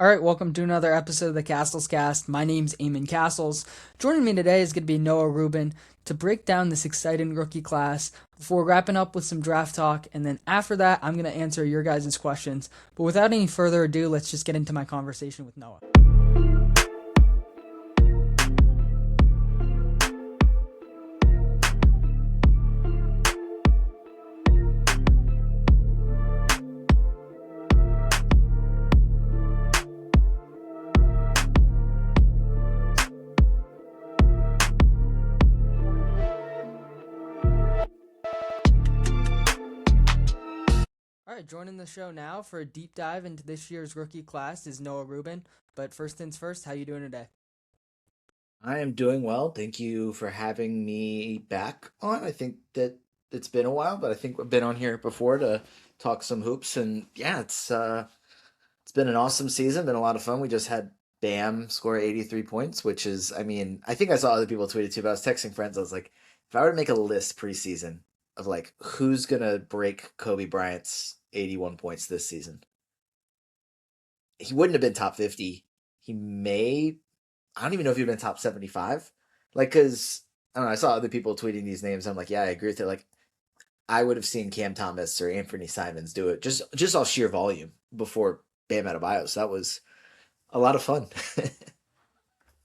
All right, welcome to another episode of the Cassels Cast. My name's Eamon Cassels. Joining me today is going to be Noah Rubin to break down this exciting rookie class before wrapping up with some draft talk. And then after that, I'm going to answer your guys' questions. But without any further ado, let's just get into my conversation with Noah. All right, joining the show now for a deep dive into this year's rookie class is Noah Rubin. But first things first, how you doing today? I am doing well. Thank you for having me back on. I think that it's been a while, but I think I've been on here before to talk some hoops and yeah, it's been an awesome season, been a lot of fun. We just had Bam score 83 points, which is I think I saw other people tweet it too, but I was texting friends. I was like, if I were to make a list preseason of like who's gonna break Kobe Bryant's 81 points this season, he wouldn't have been top 50. He may I don't even know if he'd been top 75. Like, cause I don't know, I saw other people tweeting these names. I'm like, yeah, I agree with it. Like, I would have seen Cam Thomas or Anthony Simons do it just off sheer volume before Bam Adebayo. So that was a lot of fun.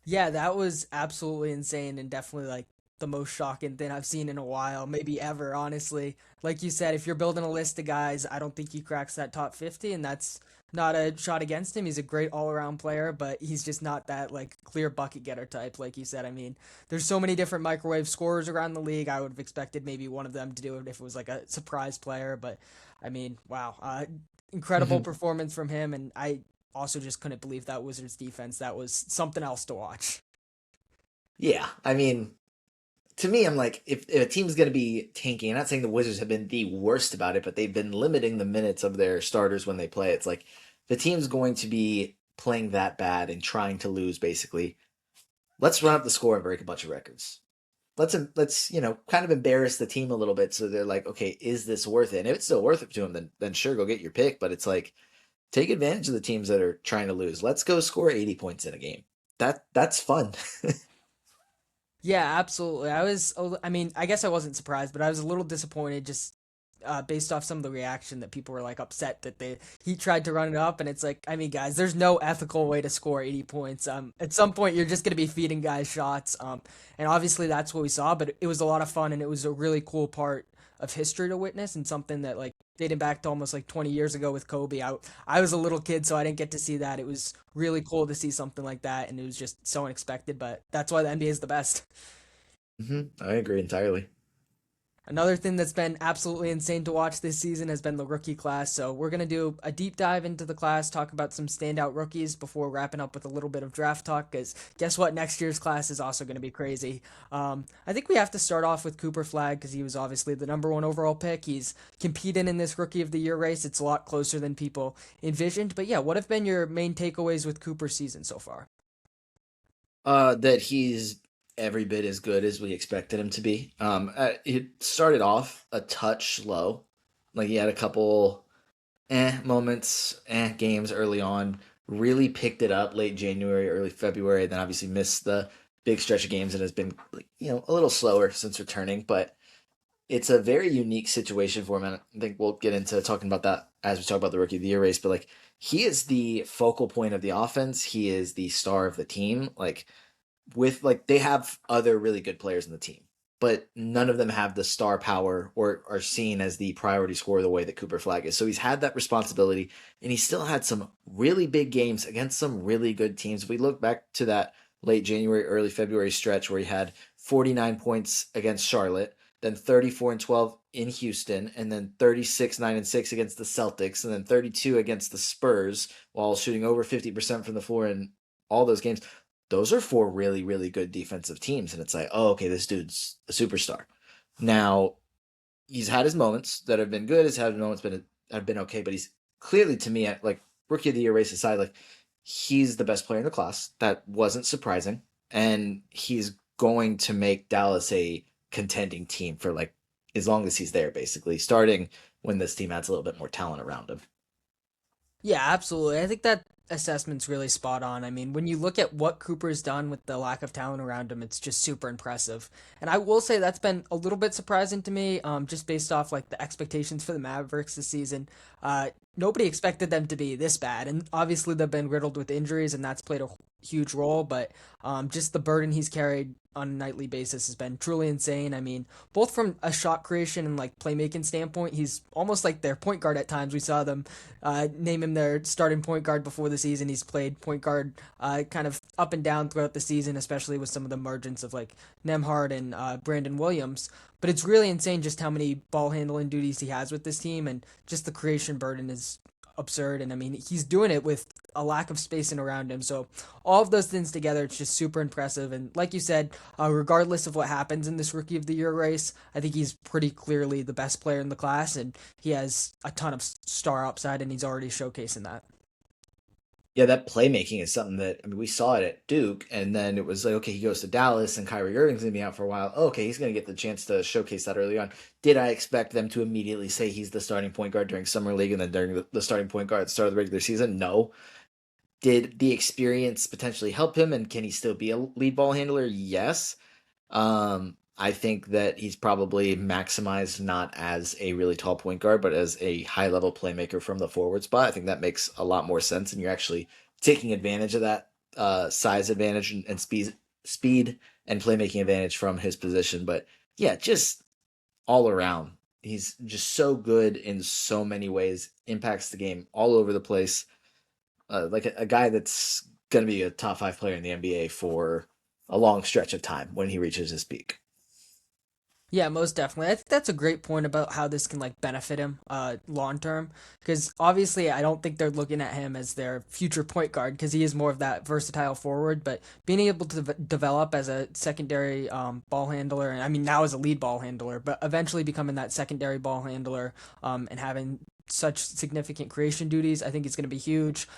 Yeah, that was absolutely insane and definitely like the most shocking thing I've seen in a while, maybe ever, honestly. Like you said, if you're building a list of guys, I don't think he cracks that top 50, and that's not a shot against him. He's a great all-around player, but he's just not that like clear bucket getter type, like you said. I mean, there's so many different microwave scorers around the league. I would have expected maybe one of them to do it if it was like a surprise player, but I mean, wow. Incredible performance from him, and I also just couldn't believe that Wizards defense. That was something else to watch. Yeah, I mean, to me, I'm like, if a team's going to be tanking, I'm not saying the Wizards have been the worst about it, but they've been limiting the minutes of their starters when they play. It's like the team's going to be playing that bad and trying to lose, basically. Let's run up the score and break a bunch of records. Let's kind of embarrass the team a little bit so they're like, okay, is this worth it? And if it's still worth it to them, then sure, go get your pick. But it's like take advantage of the teams that are trying to lose. Let's go score 80 points in a game. That's fun. Yeah, absolutely. I mean, I guess I wasn't surprised, but I was a little disappointed just based off some of the reaction that people were like upset that he tried to run it up, and it's like, I mean, guys, there's no ethical way to score 80 points. At some point, you're just gonna be feeding guys shots, and obviously that's what we saw. But it was a lot of fun, and it was a really cool part of history to witness, and something that like dating back to almost like 20 years ago with Kobe. I was a little kid, so I didn't get to see that. It was really cool to see something like that, and it was just so unexpected. But that's why the NBA is the best. I agree entirely. Another thing that's been absolutely insane to watch this season has been the rookie class. So we're going to do a deep dive into the class, talk about some standout rookies before wrapping up with a little bit of draft talk. Because guess what? Next year's class is also going to be crazy. I think we have to start off with Cooper Flagg because he was obviously the number one overall pick. He's competing in this rookie of the year race. It's a lot closer than people envisioned. But yeah, what have been your main takeaways with Cooper's season so far? That he's every bit as good as we expected him to be. It started off a touch slow, like he had a couple moments, games early on. Really picked it up late January, early February. Then obviously missed the big stretch of games and has been like, a little slower since returning. But it's a very unique situation for him, and I think we'll get into talking about that as we talk about the rookie of the year race. But like he is the focal point of the offense. He is the star of the team. Like with like they have other really good players in the team, but none of them have the star power or are seen as the priority scorer the way that Cooper Flagg is. So he's had that responsibility, and he still had some really big games against some really good teams. If we look back to that late January, early February stretch where he had 49 points against Charlotte, then 34 and 12 in Houston, and then 36, 9 and 6 against the Celtics, and then 32 against the Spurs while shooting over 50% from the floor in all those games. Those are four really, really good defensive teams. And it's like, oh, okay, this dude's a superstar. Now, he's had his moments that have been good, he's had moments that have been okay, but he's clearly, to me, like rookie of the year race aside, like he's the best player in the class. That wasn't surprising. And he's going to make Dallas a contending team for like as long as he's there, basically, starting when this team adds a little bit more talent around him. Yeah, absolutely. I think that assessment's really spot on. I mean, when you look at what Cooper's done with the lack of talent around him, it's just super impressive. And I will say that's been a little bit surprising to me, just based off like the expectations for the Mavericks this season. Nobody expected them to be this bad, and obviously they've been riddled with injuries, and that's played a huge role. But just the burden he's carried on a nightly basis has been truly insane. I mean, both from a shot creation and like playmaking standpoint, he's almost like their point guard at times. We saw them name him their starting point guard before the season. He's played point guard kind of up and down throughout the season, especially with some of the emergence of like Nemhard and Brandon Williams. But it's really insane just how many ball handling duties he has with this team, and just the creation burden is absurd. And I mean, he's doing it with a lack of spacing around him. So all of those things together, it's just super impressive. And like you said, regardless of what happens in this Rookie of the Year race, I think he's pretty clearly the best player in the class, and he has a ton of star upside, and he's already showcasing that. Yeah, that playmaking is something that I mean we saw it at Duke, and then it was like okay, he goes to Dallas, and Kyrie Irving's gonna be out for a while. Oh, okay, he's gonna get the chance to showcase that early on. Did I expect them to immediately say he's the starting point guard during summer league and then during the starting point guard at the start of the regular season? No. Did the experience potentially help him, and can he still be a lead ball handler? Yes. I think that he's probably maximized not as a really tall point guard, but as a high level playmaker from the forward spot. I think that makes a lot more sense, and you're actually taking advantage of that size advantage and speed and playmaking advantage from his position. But yeah, just all around, he's just so good in so many ways. Impacts the game all over the place. Like a guy that's going to be a top five player in the NBA for a long stretch of time when he reaches his peak. Yeah, most definitely. I think that's a great point about how this can like benefit him long term, because obviously I don't think they're looking at him as their future point guard, because he is more of that versatile forward, but being able to develop as a secondary ball handler, and I mean now as a lead ball handler, but eventually becoming that secondary ball handler, and having such significant creation duties, I think it's going to be huge.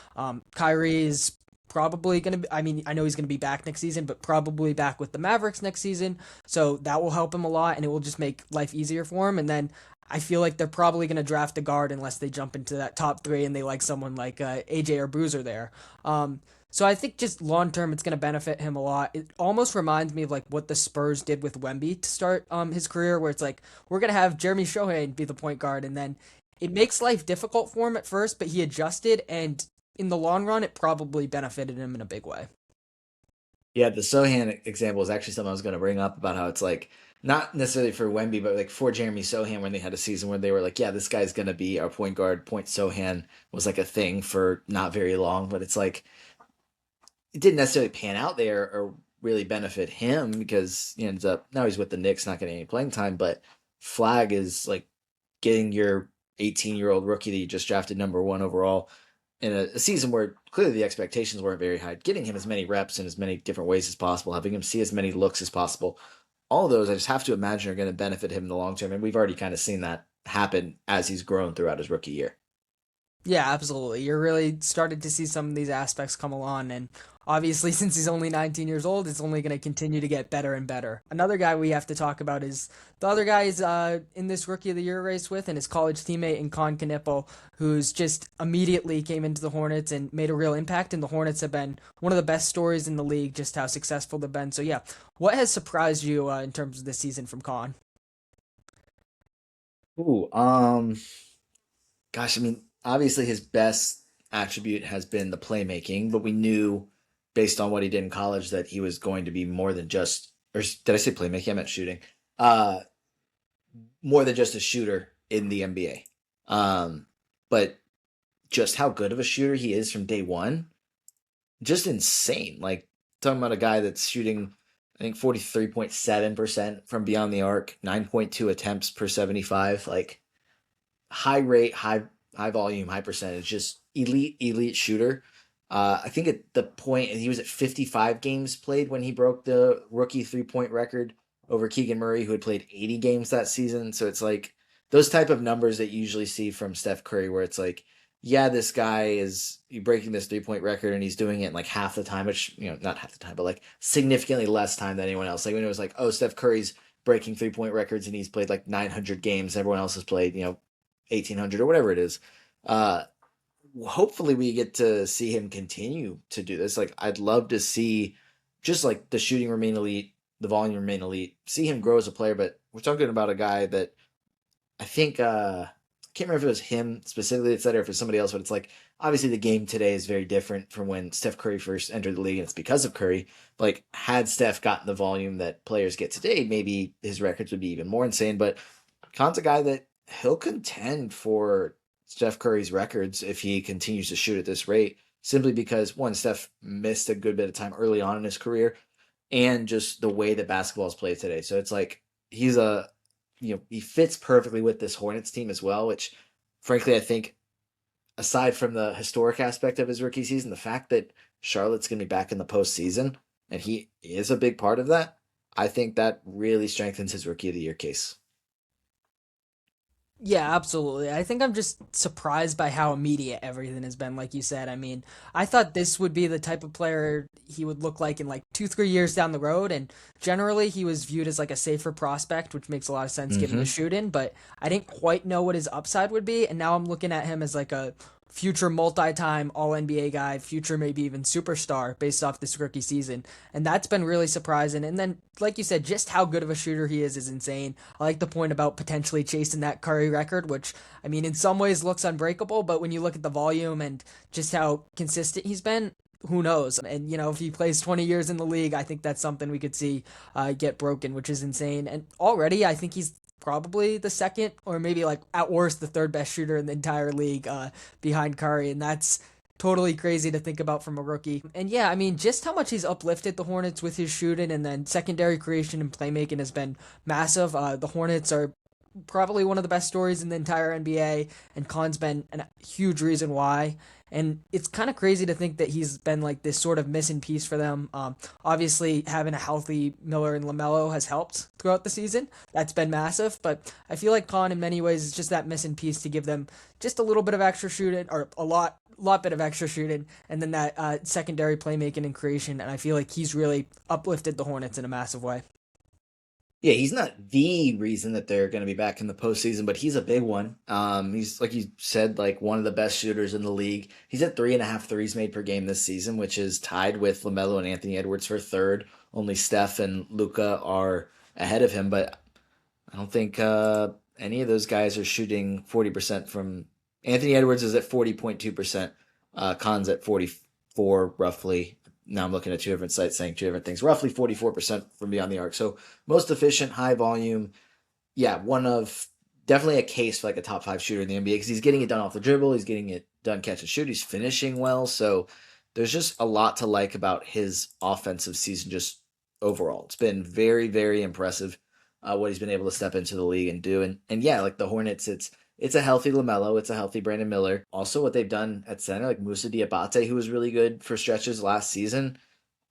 Kyrie is probably going to be, I mean, I know he's going to be back next season, but probably back with the Mavericks next season. So that will help him a lot, and it will just make life easier for him. And then I feel like they're probably going to draft a guard unless they jump into that top three and they like someone like AJ or Bruiser there. So I think just long term, it's going to benefit him a lot. It almost reminds me of like what the Spurs did with Wemby to start his career, where it's like we're going to have Jeremy Shohei be the point guard, and then it makes life difficult for him at first, but he adjusted, and in the long run, it probably benefited him in a big way. Yeah, the Sohan example is actually something I was going to bring up about how it's like not necessarily for Wemby, but like for Jeremy Sohan when they had a season where they were like, yeah, this guy's going to be our point guard. Point Sohan was like a thing for not very long, but it's like it didn't necessarily pan out there or really benefit him because he ends up now he's with the Knicks, not getting any playing time. But Flagg is like getting your 18-year-old rookie that you just drafted number one overall in a season where clearly the expectations weren't very high, getting him as many reps in as many different ways as possible, having him see as many looks as possible. All of those I just have to imagine are going to benefit him in the long term. And we've already kind of seen that happen as he's grown throughout his rookie year. Yeah, absolutely. You're really starting to see some of these aspects come along, and obviously, since he's only 19 years old, it's only going to continue to get better and better. Another guy we have to talk about is the other guy is in this Rookie of the Year race with, and his college teammate in Kon Knueppel, who's just immediately came into the Hornets and made a real impact. And the Hornets have been one of the best stories in the league, just how successful they've been. So yeah, what has surprised you in terms of this season from Kon? Ooh, gosh, I mean, obviously his best attribute has been the playmaking, but we knew based on what he did in college that he was going to be more than just, or did I say playmaking? I meant shooting. Uh, More than just a shooter in the NBA. But just how good of a shooter he is from day one, just insane. Like talking about a guy that's shooting, I think 43.7% from beyond the arc, 9.2 attempts per 75. Like high rate, high volume, high percentage, just elite shooter. I think at the point he was at 55 games played when he broke the rookie 3 point record over Keegan Murray, who had played 80 games that season. So it's like those type of numbers that you usually see from Steph Curry, where it's like, yeah, this guy is breaking this 3 point record and he's doing it in like half the time, which not half the time, but like significantly less time than anyone else. Like when it was like, oh, Steph Curry's breaking 3 point records and he's played like 900 games, everyone else has played 1800 or whatever it is. Uh, hopefully we get to see him continue to do this. Like I'd love to see just like the shooting remain elite, the volume remain elite, see him grow as a player. But we're talking about a guy that I think I can't remember if it was him specifically that said it or if it's somebody else, but it's like obviously the game today is very different from when Steph Curry first entered the league, and it's because of Curry. But like had Steph gotten the volume that players get today, maybe his records would be even more insane. But Khan's a guy that he'll contend for Steph Curry's records if he continues to shoot at this rate, simply because one, Steph missed a good bit of time early on in his career, and just the way that basketball is played today. So it's like he's a he fits perfectly with this Hornets team as well, which frankly I think aside from the historic aspect of his rookie season, the fact that Charlotte's going to be back in the postseason and he is a big part of that, I think that really strengthens his rookie of the year case. Yeah, absolutely. I think I'm just surprised by how immediate everything has been, like you said. I mean, I thought this would be the type of player he would look like in like 2, 3 years down the road. And generally, he was viewed as like a safer prospect, which makes a lot of sense given the Mm-hmm. shooting. But I didn't quite know what his upside would be. And now I'm looking at him as like a future multi-time all NBA guy, future maybe even superstar based off this rookie season. And that's been really surprising. And then, like you said, just how good of a shooter he is insane. I like the point about potentially chasing that Curry record, which, I mean, in some ways looks unbreakable, but when you look at the volume and just how consistent he's been, who knows? And, if he plays 20 years in the league, I think that's something we could see get broken, which is insane. And already, I think he's probably the second or maybe like at worst the third best shooter in the entire league behind Curry. And that's totally crazy to think about from a rookie. And yeah, I mean, just how much he's uplifted the Hornets with his shooting and then secondary creation and playmaking has been massive. The Hornets are probably one of the best stories in the entire NBA, and Khan's been a huge reason why. And it's kind of crazy to think that he's been like this sort of missing piece for them. Obviously, having a healthy Miller and LaMelo has helped throughout the season. That's been massive. But I feel like Khan, in many ways, is just that missing piece to give them just a little bit of extra shooting, or a lot bit of extra shooting, and then that secondary playmaking and creation. And I feel like he's really uplifted the Hornets in a massive way. Yeah, he's not the reason that they're going to be back in the postseason, but he's a big one. He's like you said, like one of the best shooters in the league. He's at 3.5 threes made per game this season, which is tied with LaMelo and Anthony Edwards for third. Only Steph and Luca are ahead of him, but I don't think any of those guys are shooting 40% from. Anthony Edwards is at 40.2%. Khan's at 44 roughly. Now I'm looking at two different sites saying two different things. Roughly 44% from beyond the arc. So most efficient, high volume. Yeah, one of definitely a case for like a top five shooter in the NBA because he's getting it done off the dribble. He's getting it done catch and shoot. He's finishing well. So there's just a lot to like about his offensive season just overall. It's been very, very impressive what he's been able to step into the league and do. And yeah, like the Hornets, it's a healthy LaMelo, it's a healthy Brandon Miller. Also, what they've done at center, like Musa Diabate, who was really good for stretches last season,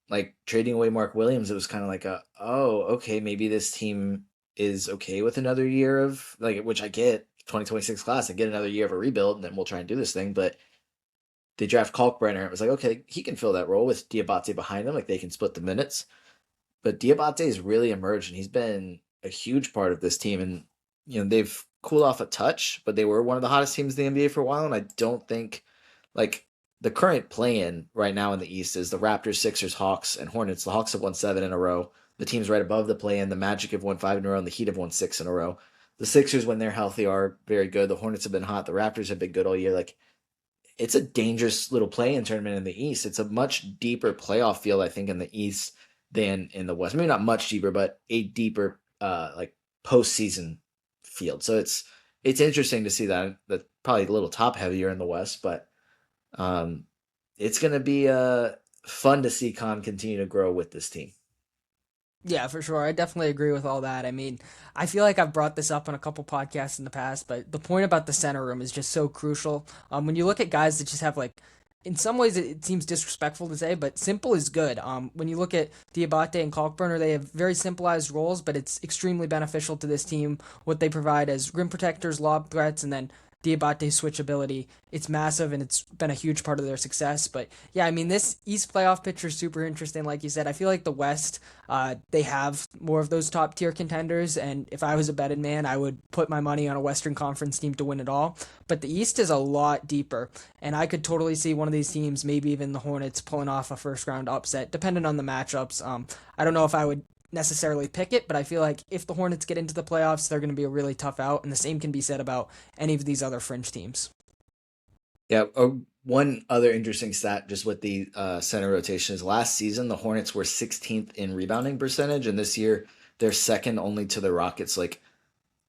like trading away Mark Williams, it was kind of like okay, maybe this team is okay with another year of like, which I get 2026 class and get another year of a rebuild, and then we'll try and do this thing. But they draft Kalkbrenner. It was like, okay, he can fill that role with Diabate behind him, like they can split the minutes. But Diabate has really emerged, and he's been a huge part of this team. And they've cooled off a touch, but they were one of the hottest teams in the NBA for a while. And I don't think like the current play-in right now in the East is the Raptors, Sixers, Hawks, and Hornets. The Hawks have won 7 in a row. The teams right above the play-in, the Magic have won 5 in a row, and the Heat have won 6 in a row. The Sixers, when they're healthy, are very good. The Hornets have been hot. The Raptors have been good all year. Like it's a dangerous little play-in tournament in the East. It's a much deeper playoff field, I think, in the East than in the West. Maybe not much deeper, but a deeper like postseason field. So it's interesting to see that. That's probably a little top heavier in the West, but um, it's going to be fun to see Khan continue to grow with this team. Yeah, for sure. I definitely agree with all that. I mean, I feel like I've brought this up on a couple podcasts in the past, but the point about the center room is just so crucial. When you look at guys that just have like, in some ways it seems disrespectful to say, but simple is good. When you look at Diabate and Kalkbrenner, they have very simplified roles, but it's extremely beneficial to this team what they provide as rim protectors, lob threats, and then Diabate switchability. It's massive and it's been a huge part of their success. But yeah, I mean, this East playoff picture is super interesting. Like you said, I feel like the West, they have more of those top tier contenders. And if I was a betting man, I would put my money on a Western Conference team to win it all. But the East is a lot deeper. And I could totally see one of these teams, maybe even the Hornets, pulling off a first round upset, depending on the matchups. I don't know if I would necessarily pick it, but I feel like if the Hornets get into the playoffs, they're going to be a really tough out, and the same can be said about any of these other fringe teams. Yeah. One other interesting stat just with the center rotation is last season, the Hornets were 16th in rebounding percentage, and this year they're second only to the Rockets. Like,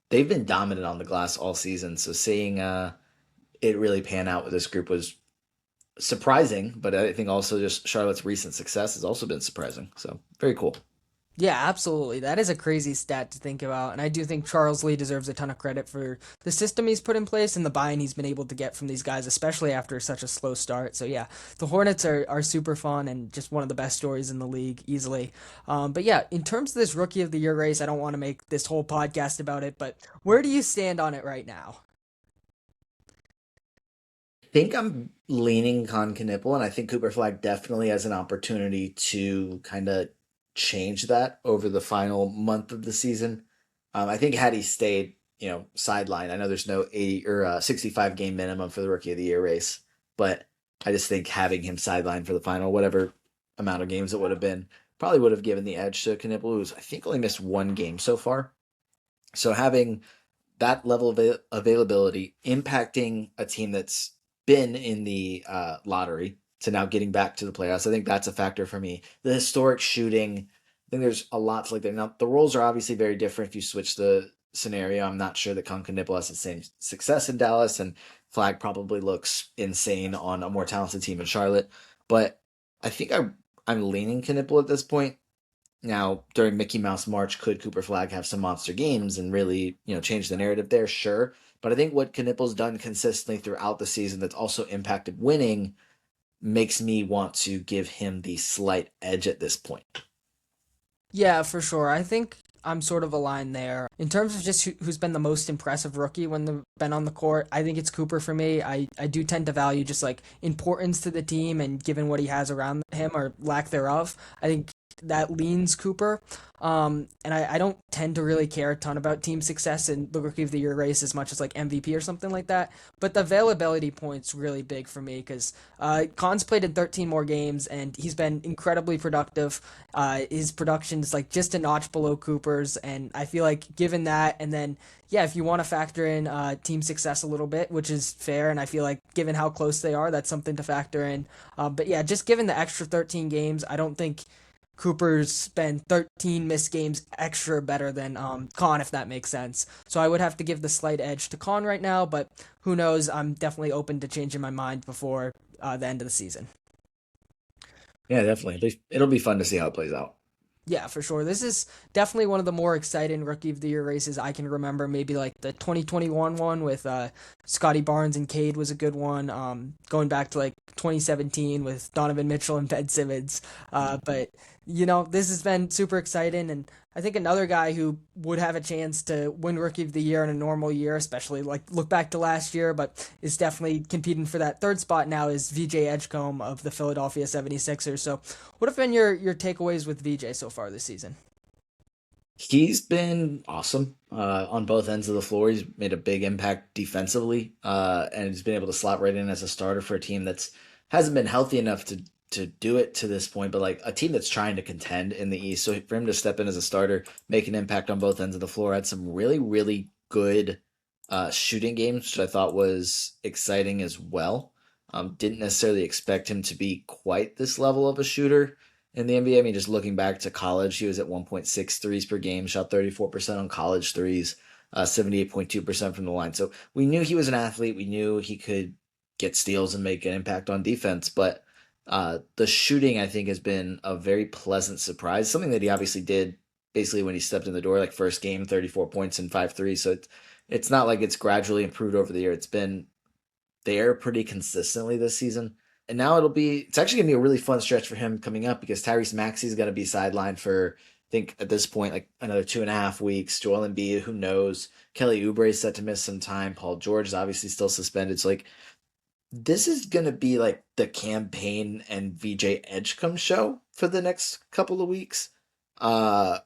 they've been dominant on the glass all season. So seeing it really pan out with this group was surprising, but I think also just Charlotte's recent success has also been surprising. So very cool. Yeah, absolutely. That is a crazy stat to think about. And I do think Charles Lee deserves a ton of credit for the system he's put in place and the buy-in he's been able to get from these guys, especially after such a slow start. So yeah, the Hornets are super fun and just one of the best stories in the league, easily. But yeah, in terms of this Rookie of the Year race, I don't want to make this whole podcast about it, but where do you stand on it right now? I think I'm leaning Kon Knueppel, and I think Cooper Flagg definitely has an opportunity to kind of change that over the final month of the season. I think had he stayed, sidelined, I know there's no 80 or 65 game minimum for the Rookie of the Year race, but I just think having him sidelined for the final, whatever amount of games it would have been, probably would have given the edge to Knueppel, who's I think only missed one game so far. So having that level of availability impacting a team that's been in the lottery to now getting back to the playoffs, I think that's a factor for me. The historic shooting, I think there's a lot to like there. Now, the roles are obviously very different if you switch the scenario. I'm not sure that Kon Knueppel has the same success in Dallas, and Flagg probably looks insane on a more talented team in Charlotte. But I think I'm leaning Knueppel at this point. Now, during Mickey Mouse March, could Cooper Flagg have some monster games and really, change the narrative there? Sure. But I think what Knueppel's done consistently throughout the season that's also impacted winning makes me want to give him the slight edge at this point. Yeah, for sure. I think I'm sort of aligned there. In terms of just who's been the most impressive rookie when they've been on the court, I think it's Cooper for me. I do tend to value just like importance to the team and given what he has around him or lack thereof. I think that leans Cooper. And I don't tend to really care a ton about team success in the Rookie of the Year race as much as like MVP or something like that. But the availability point's really big for me because Khan's played in 13 more games and he's been incredibly productive. His production is like just a notch below Cooper's, and I feel like given that, and then yeah, if you want to factor in team success a little bit, which is fair, and I feel like given how close they are, that's something to factor in. But yeah, just given the extra 13 games, I don't think Cooper's been 13 missed games extra better than Kon, if that makes sense. So I would have to give the slight edge to Kon right now, but who knows? I'm definitely open to changing my mind before the end of the season. Yeah, definitely. It'll be fun to see how it plays out. Yeah, for sure. This is definitely one of the more exciting Rookie of the Year races I can remember. Maybe like the 2021 one with Scotty Barnes and Cade was a good one. Going back to like 2017 with Donovan Mitchell and Ben Simmons. But this has been super exciting, and I think another guy who would have a chance to win Rookie of the Year in a normal year, especially like look back to last year, but is definitely competing for that third spot now is VJ Edgecombe of the Philadelphia 76ers. So, what have been your takeaways with VJ so far this season? He's been awesome on both ends of the floor. He's made a big impact defensively, and he's been able to slot right in as a starter for a team that's hasn't been healthy enough to do it to this point, but like a team that's trying to contend in the East. So for him to step in as a starter, make an impact on both ends of the floor, had some really really good shooting games, which I thought was exciting as well. Didn't necessarily expect him to be quite this level of a shooter in the NBA. I mean, just looking back to college, he was at 1.6 threes per game, shot 34% on college threes, 78.2% from the line. So we knew he was an athlete. We knew he could get steals and make an impact on defense. But the shooting, I think, has been a very pleasant surprise. Something that he obviously did basically when he stepped in the door, like first game, 34 points and 5 threes. So it's not like it's gradually improved over the year. It's been there pretty consistently this season. And now it's actually going to be a really fun stretch for him coming up because Tyrese Maxey is going to be sidelined for think at this point, like another 2.5 weeks. Joel Embiid, who knows? Kelly Oubre is set to miss some time. Paul George is obviously still suspended. So like this is gonna be like the campaign and VJ Edgecombe show for the next couple of weeks. Uh,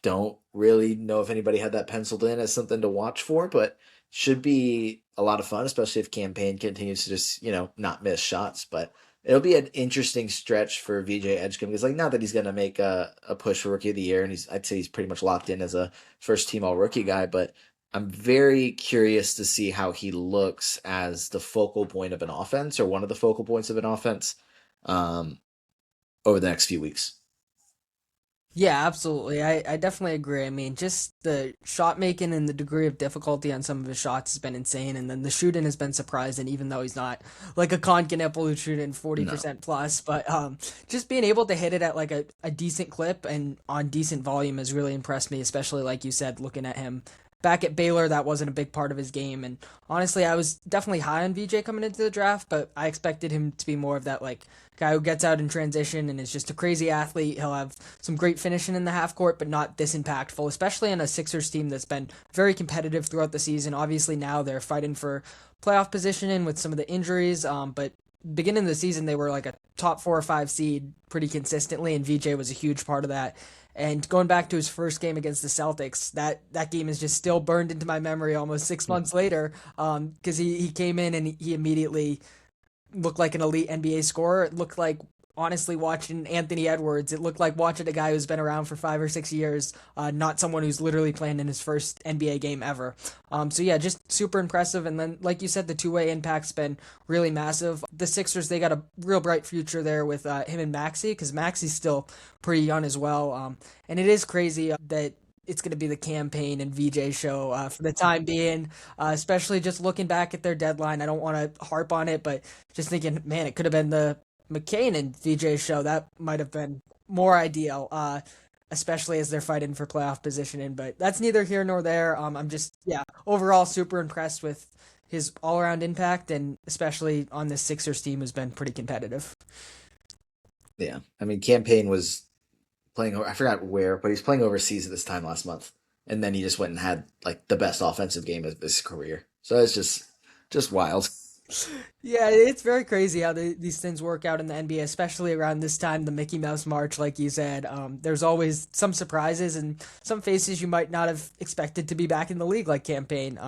don't really know if anybody had that penciled in as something to watch for, but should be a lot of fun, especially if campaign continues to just, not miss shots. But it'll be an interesting stretch for VJ Edgecombe because, like, not that he's going to make a push for rookie of the year, and I'd say he's pretty much locked in as a first team all rookie guy, but I'm very curious to see how he looks as the focal point of an offense or one of the focal points of an offense um, over the next few weeks. Yeah, absolutely. I definitely agree. I mean, just the shot making and the degree of difficulty on some of his shots has been insane. And then the shooting has been surprising, even though he's not like a Kon Knueppel who's shooting No. 40% plus. But just being able to hit it at like a decent clip and on decent volume has really impressed me, especially like you said, looking at him back at Baylor, that wasn't a big part of his game. And honestly, I was definitely high on VJ coming into the draft, but I expected him to be more of that like guy who gets out in transition and is just a crazy athlete. He'll have some great finishing in the half court, but not this impactful, especially on a Sixers team that's been very competitive throughout the season. Obviously, now they're fighting for playoff positioning with some of the injuries, but beginning of the season they were like a top 4 or 5 seed pretty consistently, and VJ was a huge part of that. And going back to his first game against the Celtics, that game is just still burned into my memory almost 6 months later. Because he came in and he immediately looked like an elite NBA scorer. It looked like honestly watching Anthony Edwards. It looked like watching a guy who's been around for 5 or 6 years, not someone who's literally playing in his first NBA game ever. So yeah, just super impressive. And then, like you said, the two-way impact's been really massive. The Sixers, they got a real bright future there with him and Maxey, because Maxey's still pretty young as well. And it is crazy that it's going to be the campaign and VJ show for the time being, especially just looking back at their deadline. I don't want to harp on it, but just thinking, man, it could have been the McCain and VJ show. That might have been more ideal, especially as they're fighting for playoff positioning. But that's neither here nor there. I'm just, yeah, overall super impressed with his all around impact, and especially on this Sixers team who's been pretty competitive. Yeah. I mean, campaign was playing, I forgot where, but he's playing overseas at this time last month. And then he just went and had like the best offensive game of his career. So it's just wild. Yeah, it's very crazy how these things work out in the NBA, especially around this time, the Mickey Mouse March, like you said. There's always some surprises and some faces you might not have expected to be back in the league, like Campaign.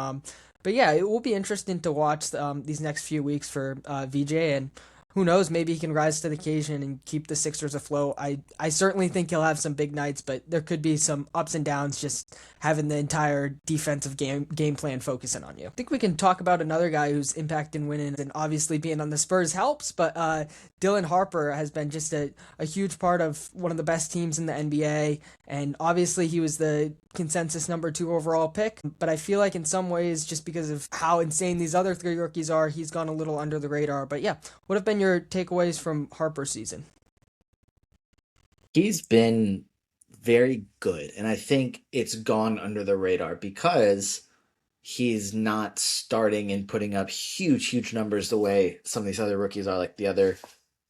But yeah, it will be interesting to watch these next few weeks for VJ, and who knows, maybe he can rise to the occasion and keep the Sixers afloat. I certainly think he'll have some big nights, but there could be some ups and downs just having the entire defensive game plan focusing on you. I think we can talk about another guy who's impacting winning, and obviously being on the Spurs helps, but Dylan Harper has been just a huge part of one of the best teams in the NBA, and obviously he was the consensus number 2 overall pick, but I feel like in some ways, just because of how insane these other 3 rookies are, he's gone a little under the radar. But yeah, what have been your takeaways from Harper's season? He's been very good. And I think it's gone under the radar because he's not starting and putting up huge, huge numbers the way some of these other rookies are, like the other,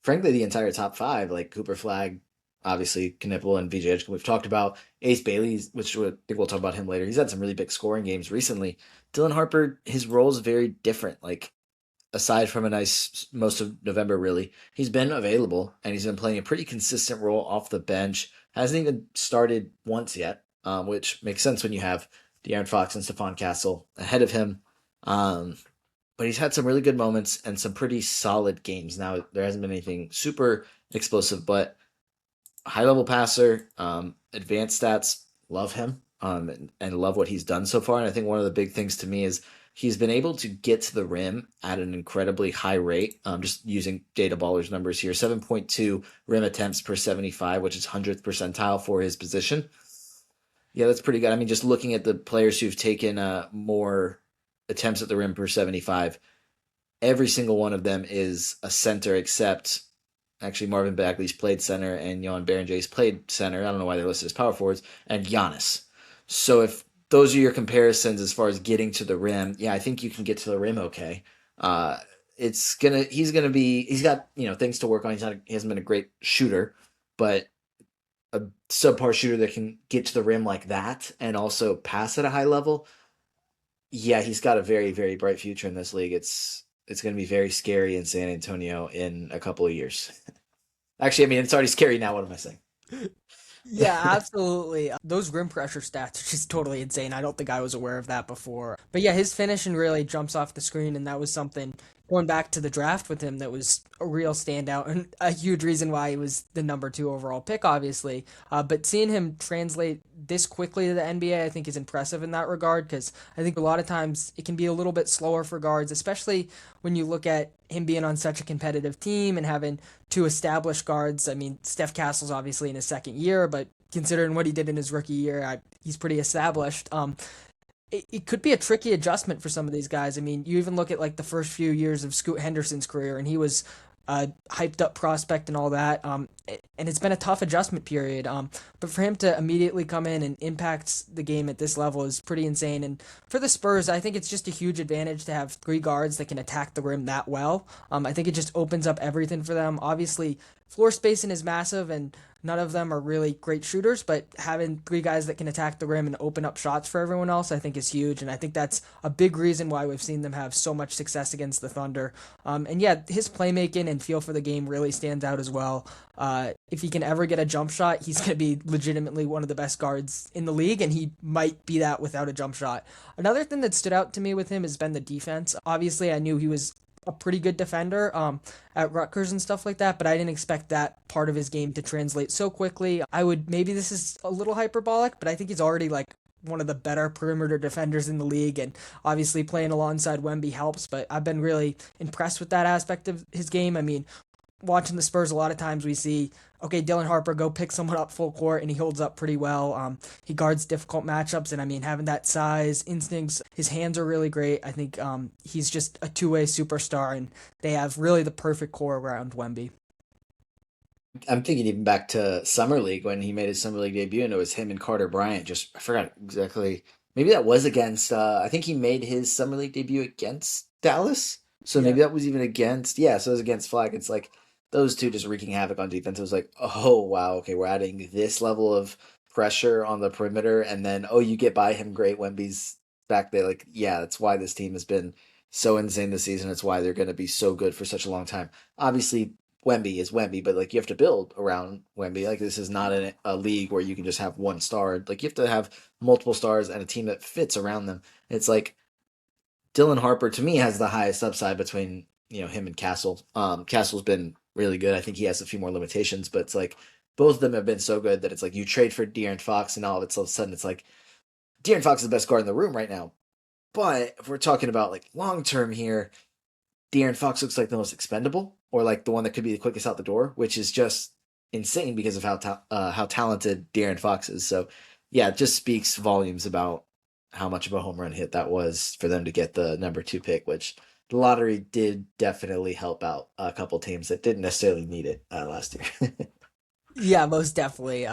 frankly, the entire top five, like Cooper Flagg, obviously Knippel and VJ Edgecombe we've talked about. Ace Bailey, which I think we'll talk about him later. He's had some really big scoring games recently. Dylan Harper, his role is very different. Like aside from a nice most of November, really, he's been available and he's been playing a pretty consistent role off the bench. Hasn't even started once yet, which makes sense when you have De'Aaron Fox and Stephon Castle ahead of him. Um, but he's had some really good moments and some pretty solid games. Now there hasn't been anything super explosive, but high level passer, advanced stats, love him, and love what he's done so far. And I think one of the big things to me is he's been able to get to the rim at an incredibly high rate. Just using Data Baller's numbers here, 7.2 rim attempts per 75, which is 100th percentile for his position. Yeah, that's pretty good. I mean, just looking at the players who've taken more attempts at the rim per 75, every single one of them is a center except actually Marvin Bagley's played center and Johan Berenjay's played center. I don't know why they're listed as power forwards, and Giannis. So if those are your comparisons as far as getting to the rim, yeah, I think you can get to the rim okay. Uh, he's got things to work on. He hasn't been a great shooter, but a subpar shooter that can get to the rim like that and also pass at a high level, yeah, he's got a very, very bright future in this league. It's going to be very scary in San Antonio in a couple of years. Actually, I mean, it's already scary now. What am I saying? Yeah, absolutely. Those rim pressure stats are just totally insane. I don't think I was aware of that before. But yeah, his finishing really jumps off the screen, and that was something going back to the draft with him that was a real standout and a huge reason why he was the number two overall pick, obviously. But seeing him translate this quickly to the NBA, I think is impressive in that regard because I think a lot of times it can be a little bit slower for guards, especially when you look at him being on such a competitive team and having two established guards. I mean, Steph Castle's obviously in his second year, but considering what he did in his rookie year, he's pretty established. It could be a tricky adjustment for some of these guys. I mean, you even look at like the first few years of Scoot Henderson's career, and he was a hyped up prospect and all that. And it's been a tough adjustment period. But for him to immediately come in and impact the game at this level is pretty insane. And for the Spurs, I think it's just a huge advantage to have three guards that can attack the rim that well. I think it just opens up everything for them. Obviously, floor spacing is massive, and none of them are really great shooters, but having three guys that can attack the rim and open up shots for everyone else, I think is huge. And I think that's a big reason why we've seen them have so much success against the Thunder. And yeah, his playmaking and feel for the game really stands out as well. If he can ever get a jump shot, he's going to be legitimately one of the best guards in the league, and he might be that without a jump shot. Another thing that stood out to me with him has been the defense. Obviously, I knew he was a pretty good defender at Rutgers and stuff like that, but I didn't expect that part of his game to translate so quickly. Maybe this is a little hyperbolic, but I think he's already like one of the better perimeter defenders in the league, and obviously playing alongside Wemby helps, but I've been really impressed with that aspect of his game. I mean, watching the Spurs, a lot of times we see, okay, Dylan Harper go pick someone up full court, and he holds up pretty well. He guards difficult matchups, and I mean, having that size, instincts, his hands are really great. I think he's just a two-way superstar, and they have really the perfect core around Wemby. I'm thinking even back to Summer League when he made his Summer League debut, and it was him and Carter Bryant. Just I forgot exactly. Maybe that was against. I think he made his Summer League debut against Dallas. So Yeah. maybe that was even against. Yeah, so it was against Flagg. It's like those two just wreaking havoc on defense. It was like, oh wow, okay, we're adding this level of pressure on the perimeter, and then oh, you get by him, great. Wemby's back there. Like, yeah, that's why this team has been so insane this season. It's why they're going to be so good for such a long time. Obviously, Wemby is Wemby, but like you have to build around Wemby. Like this is not a league where you can just have one star. Like you have to have multiple stars and a team that fits around them. It's like Dylan Harper to me has the highest upside between him and Castle. Castle's been really good. I think he has a few more limitations, but it's like both of them have been so good that it's like you trade for De'Aaron Fox and all of a sudden it's like De'Aaron Fox is the best guard in the room right now. But if we're talking about like long term here, De'Aaron Fox looks like the most expendable, or like the one that could be the quickest out the door, which is just insane because of how talented De'Aaron Fox is. So, yeah, it just speaks volumes about how much of a home run hit that was for them to get the number two pick, which the lottery did definitely help out a couple teams that didn't necessarily need it last year. Yeah, most definitely.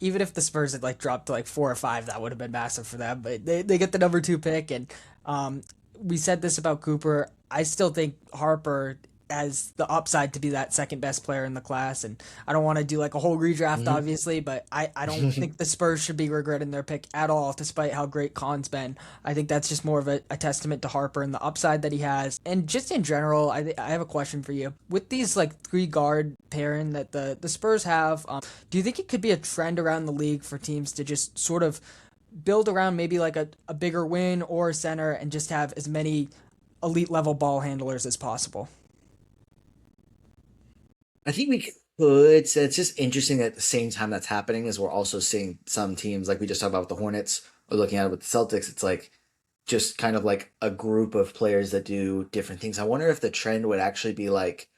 Even if the Spurs had like dropped to like 4 or 5, that would have been massive for them. But they get the number two pick, and um, we said this about Cooper. I still think Harper has the upside to be that second best player in the class, and I don't want to do like a whole redraft, obviously, but I don't think the Spurs should be regretting their pick at all, despite how great Kon's been. I think that's just more of a testament to Harper and the upside that he has. And just in general, I have a question for you. With these like three guard pairing that the Spurs have, do you think it could be a trend around the league for teams to just sort of build around maybe like a bigger wing or a center and just have as many elite level ball handlers as possible? I think we could. So it's just interesting that at the same time that's happening is we're also seeing some teams like we just talked about with the Hornets or looking at it with the Celtics. It's like just kind of like a group of players that do different things. I wonder if the trend would actually be like,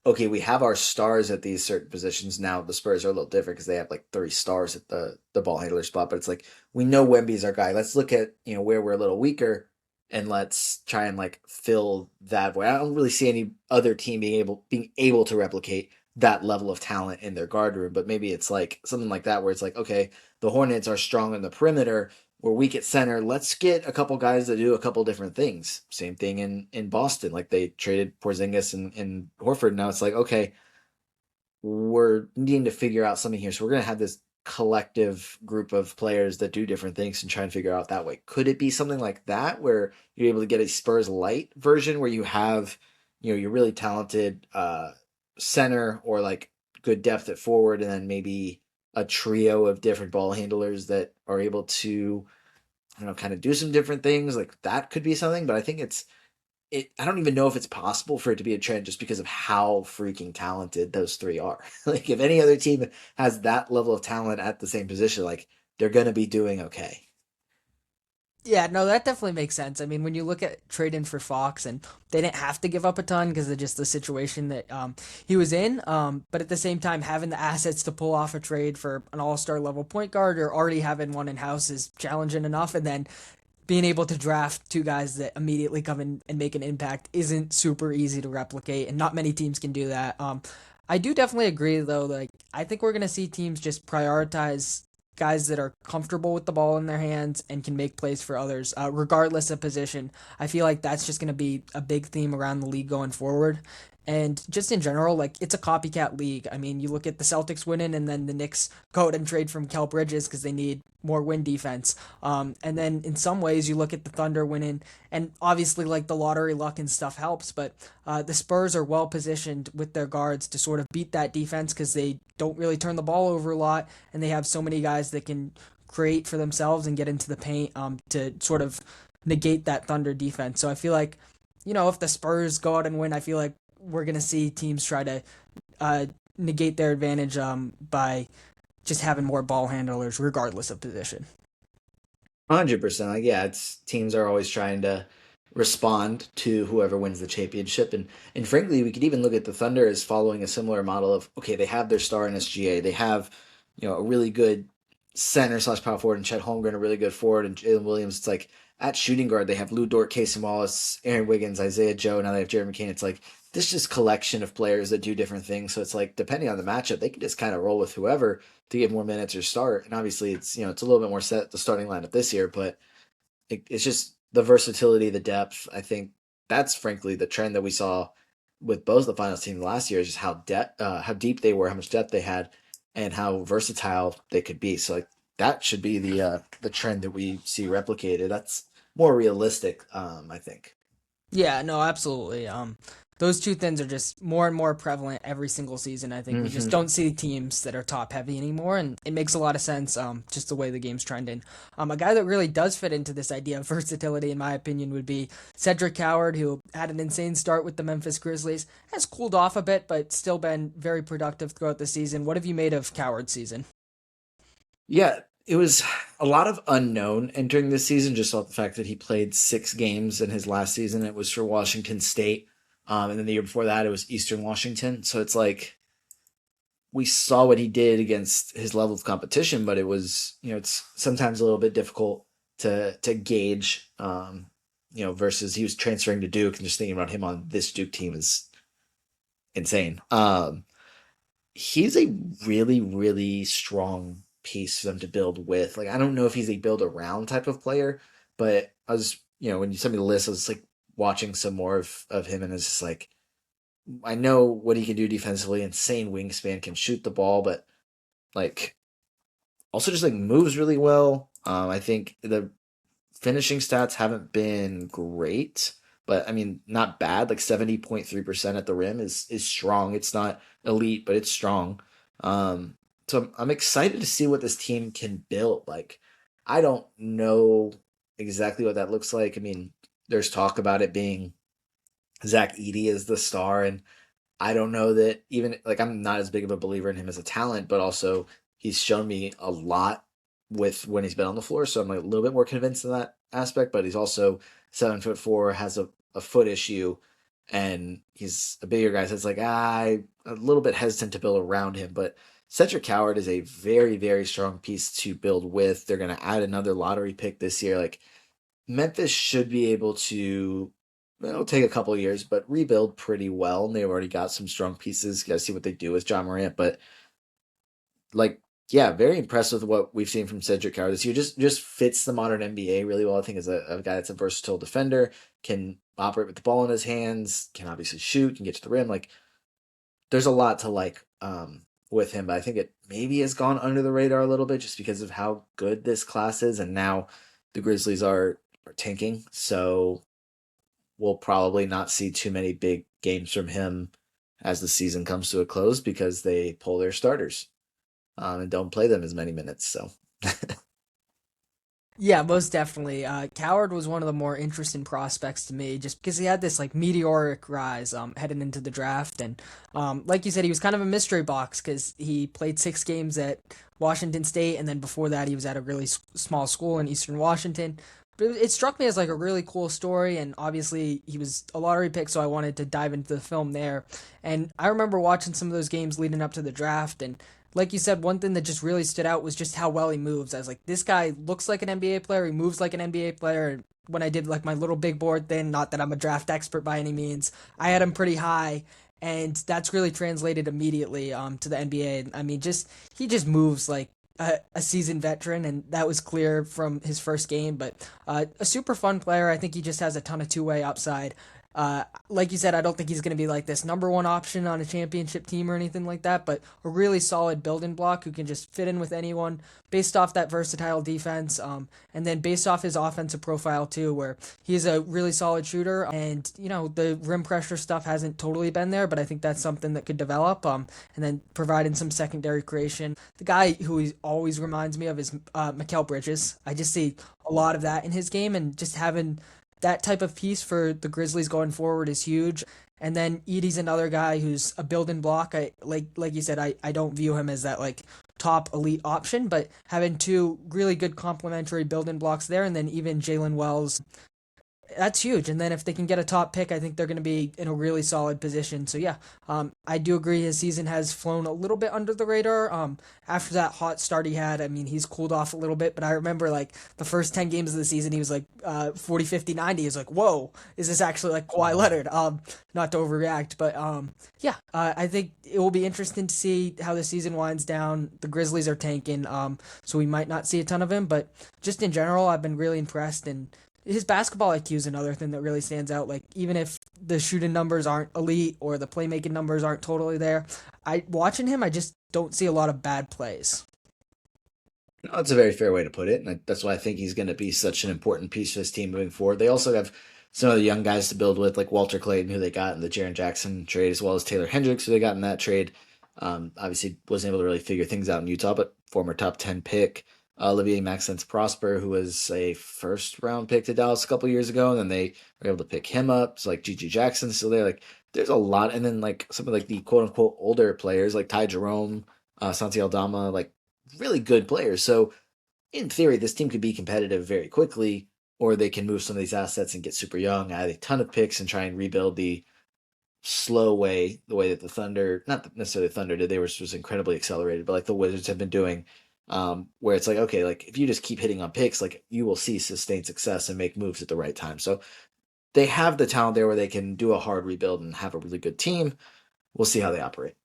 okay, we have our stars at these certain positions. Now the Spurs are a little different because they have like 3 stars at the ball handler spot, but it's like we know Wemby's our guy. Let's look at where we're a little weaker and let's try and like fill that void. I don't really see any other team being able to replicate that level of talent in their guard room, but maybe it's like something like that where it's like, okay, the Hornets are strong in the perimeter, we're weak at center. Let's get a couple guys that do a couple different things. Same thing in Boston. Like they traded Porzingis and Horford. Now it's like, okay, we're needing to figure out something here. So we're gonna have this collective group of players that do different things and try and figure out that way. Could it be something like that where you're able to get a Spurs light version where you have, you're really talented center or like good depth at forward, and then maybe a trio of different ball handlers that are able to, I don't know, kind of do some different things. Like that could be something, but I think I don't even know if it's possible for it to be a trend just because of how freaking talented those three are. Like if any other team has that level of talent at the same position, like they're going to be doing okay. Yeah, no, that definitely makes sense. I mean, when you look at trading for Fox, and they didn't have to give up a ton because of just the situation that he was in. But at the same time, having the assets to pull off a trade for an all-star level point guard or already having one in house is challenging enough. And then being able to draft two guys that immediately come in and make an impact isn't super easy to replicate, and not many teams can do that. I do definitely agree, though. Like, I think we're gonna see teams just prioritize guys that are comfortable with the ball in their hands and can make plays for others, regardless of position. I feel like that's just gonna be a big theme around the league going forward. And just in general, like it's a copycat league. I mean, you look at the Celtics winning, and then the Knicks go out and trade from Kel Bridges because they need more win defense. And then in some ways, you look at the Thunder winning, and obviously, like the lottery luck and stuff helps, but the Spurs are well positioned with their guards to sort of beat that defense because they don't really turn the ball over a lot, and they have so many guys that can create for themselves and get into the paint to sort of negate that Thunder defense. So I feel like, if the Spurs go out and win, I feel like we're going to see teams try to uh, negate their advantage by just having more ball handlers regardless of position. 100%. Like, yeah, it's teams are always trying to respond to whoever wins the championship. And frankly, we could even look at the Thunder as following a similar model of, okay, they have their star in SGA. They have, a really good center slash power forward and Chet Holmgren, a really good forward, and Jalen Williams. It's like at shooting guard, they have Lou Dort, Casey Wallace, Aaron Wiggins, Isaiah Joe. Now they have Jared McCain. It's like this just collection of players that do different things. So it's like depending on the matchup, they can just kind of roll with whoever to get more minutes or start. And obviously, it's a little bit more set the starting lineup this year, but it's just the versatility, the depth. I think that's frankly the trend that we saw with both the finals team last year is just how deep they were, how much depth they had, and how versatile they could be. So like that should be the trend that we see replicated. That's more realistic, I think. Yeah, no, absolutely. Those two things are just more and more prevalent every single season. I think we just Hmm. don't see teams that are top heavy anymore, and it makes a lot of sense. Just the way the game's trending. A guy that really does fit into this idea of versatility, in my opinion, would be Cedric Coward, who had an insane start with the Memphis Grizzlies, has cooled off a bit, but still been very productive throughout the season. What have you made of Coward's season? Yeah, it was a lot of unknown entering this season, just off the fact that he played 6 games in his last season. It was for Washington State. And then the year before that, it was Eastern Washington. So it's like we saw what he did against his level of competition, but it was, it's sometimes a little bit difficult to gauge, versus he was transferring to Duke and just thinking about him on this Duke team is insane. He's a really, really strong piece for them to build with. Like, I don't know if he's a build around type of player, but I was, when you sent me the list, I was like watching some more of him, and it's just like, I know what he can do defensively, insane wingspan, can shoot the ball, but like also just like moves really well. I think the finishing stats haven't been great, but I mean not bad. Like 70.3% at the rim is strong. It's not elite, but it's strong. So I'm excited to see what this team can build. Like I don't know exactly what that looks like. I mean, there's talk about it being Zach Edey as the star, and I don't know that even like I'm not as big of a believer in him as a talent, but also he's shown me a lot with when he's been on the floor, so I'm like a little bit more convinced in that aspect. But he's also 7'4", has a foot issue, and he's a bigger guy. So it's like I a little bit hesitant to build around him. But Cedric Coward is a very very strong piece to build with. They're going to add another lottery pick this year. Like Memphis should be able to. It'll take a couple of years, but rebuild pretty well. And they've already got some strong pieces. Got to see what they do with John Morant, but like, yeah, very impressed with what we've seen from Cedric Coward this year. Just fits the modern NBA really well. I think as a guy that's a versatile defender, can operate with the ball in his hands, can obviously shoot, can get to the rim. Like, there's a lot to like with him, but I think it maybe has gone under the radar a little bit just because of how good this class is, and now the Grizzlies are tanking, so we'll probably not see too many big games from him as the season comes to a close because they pull their starters and don't play them as many minutes. So Yeah, most definitely. Coward was one of the more interesting prospects to me, just because he had this like meteoric rise heading into the draft, and like you said, he was kind of a mystery box because he played 6 games at Washington State, and then before that, he was at a really small school in Eastern Washington. But it struck me as like a really cool story, and obviously he was a lottery pick, so I wanted to dive into the film there. And I remember watching some of those games leading up to the draft, and like you said, one thing that just really stood out was just how well he moves. I was like, this guy looks like an NBA player. He moves like an NBA player. And when I did like my little big board thing, not that I'm a draft expert by any means, I had him pretty high, and that's really translated immediately to the NBA. I mean, just he just moves like a seasoned veteran, and that was clear from his first game. But a super fun player. I think he just has a ton of two-way upside. Like you said, I don't think he's going to be like this number one option on a championship team or anything like that, but a really solid building block who can just fit in with anyone based off that versatile defense. And then based off his offensive profile too, where he's a really solid shooter. And, you know, the rim pressure stuff hasn't totally been there, but I think that's something that could develop. And then providing some secondary creation. The guy who he always reminds me of is Mikal Bridges. I just see a lot of that in his game, and just having that type of piece for the Grizzlies going forward is huge. And then Edie's another guy who's a building block. I like you said, I don't view him as that like top elite option, but having two really good complementary building blocks there, and then even Jalen Wells, that's huge. And then if they can get a top pick, I think they're going to be in a really solid position. So yeah, I do agree his season has flown a little bit under the radar. After that hot start he had, I mean, he's cooled off a little bit, but I remember like the first 10 games of the season, he was like 40, 50, 90. He's like, whoa, is this actually like Kawhi Leonard? Not to overreact, but yeah, I think it will be interesting to see how the season winds down. The Grizzlies are tanking, so we might not see a ton of him, but just in general, I've been really impressed, and his basketball IQ is another thing that really stands out. Like even if the shooting numbers aren't elite or the playmaking numbers aren't totally there, I watching him, I just don't see a lot of bad plays. no, that's a very fair way to put it, and that's why I think he's going to be such an important piece for this team moving forward. They also have some of the young guys to build with, like Walter Clayton, who they got in the Jaren Jackson trade, as well as Taylor Hendricks, who they got in that trade. Obviously, wasn't able to really figure things out in Utah, but former top 10 pick. Olivier Maxence Prosper, who was a first round pick to Dallas a couple years ago, and then they were able to pick him up. So like Gigi Jackson's still there. Like there's a lot, and then like some of like the quote unquote older players like Ty Jerome, Santi Aldama, like really good players. So in theory, this team could be competitive very quickly, or they can move some of these assets and get super young, add a ton of picks, and try and rebuild the slow way, the way that the Thunder, not necessarily the Thunder did, they were was incredibly accelerated, but like the Wizards have been doing, where it's like, okay, like if you just keep hitting on picks, like you will see sustained success and make moves at the right time. So they have the talent there where they can do a hard rebuild and have a really good team. We'll see how they operate.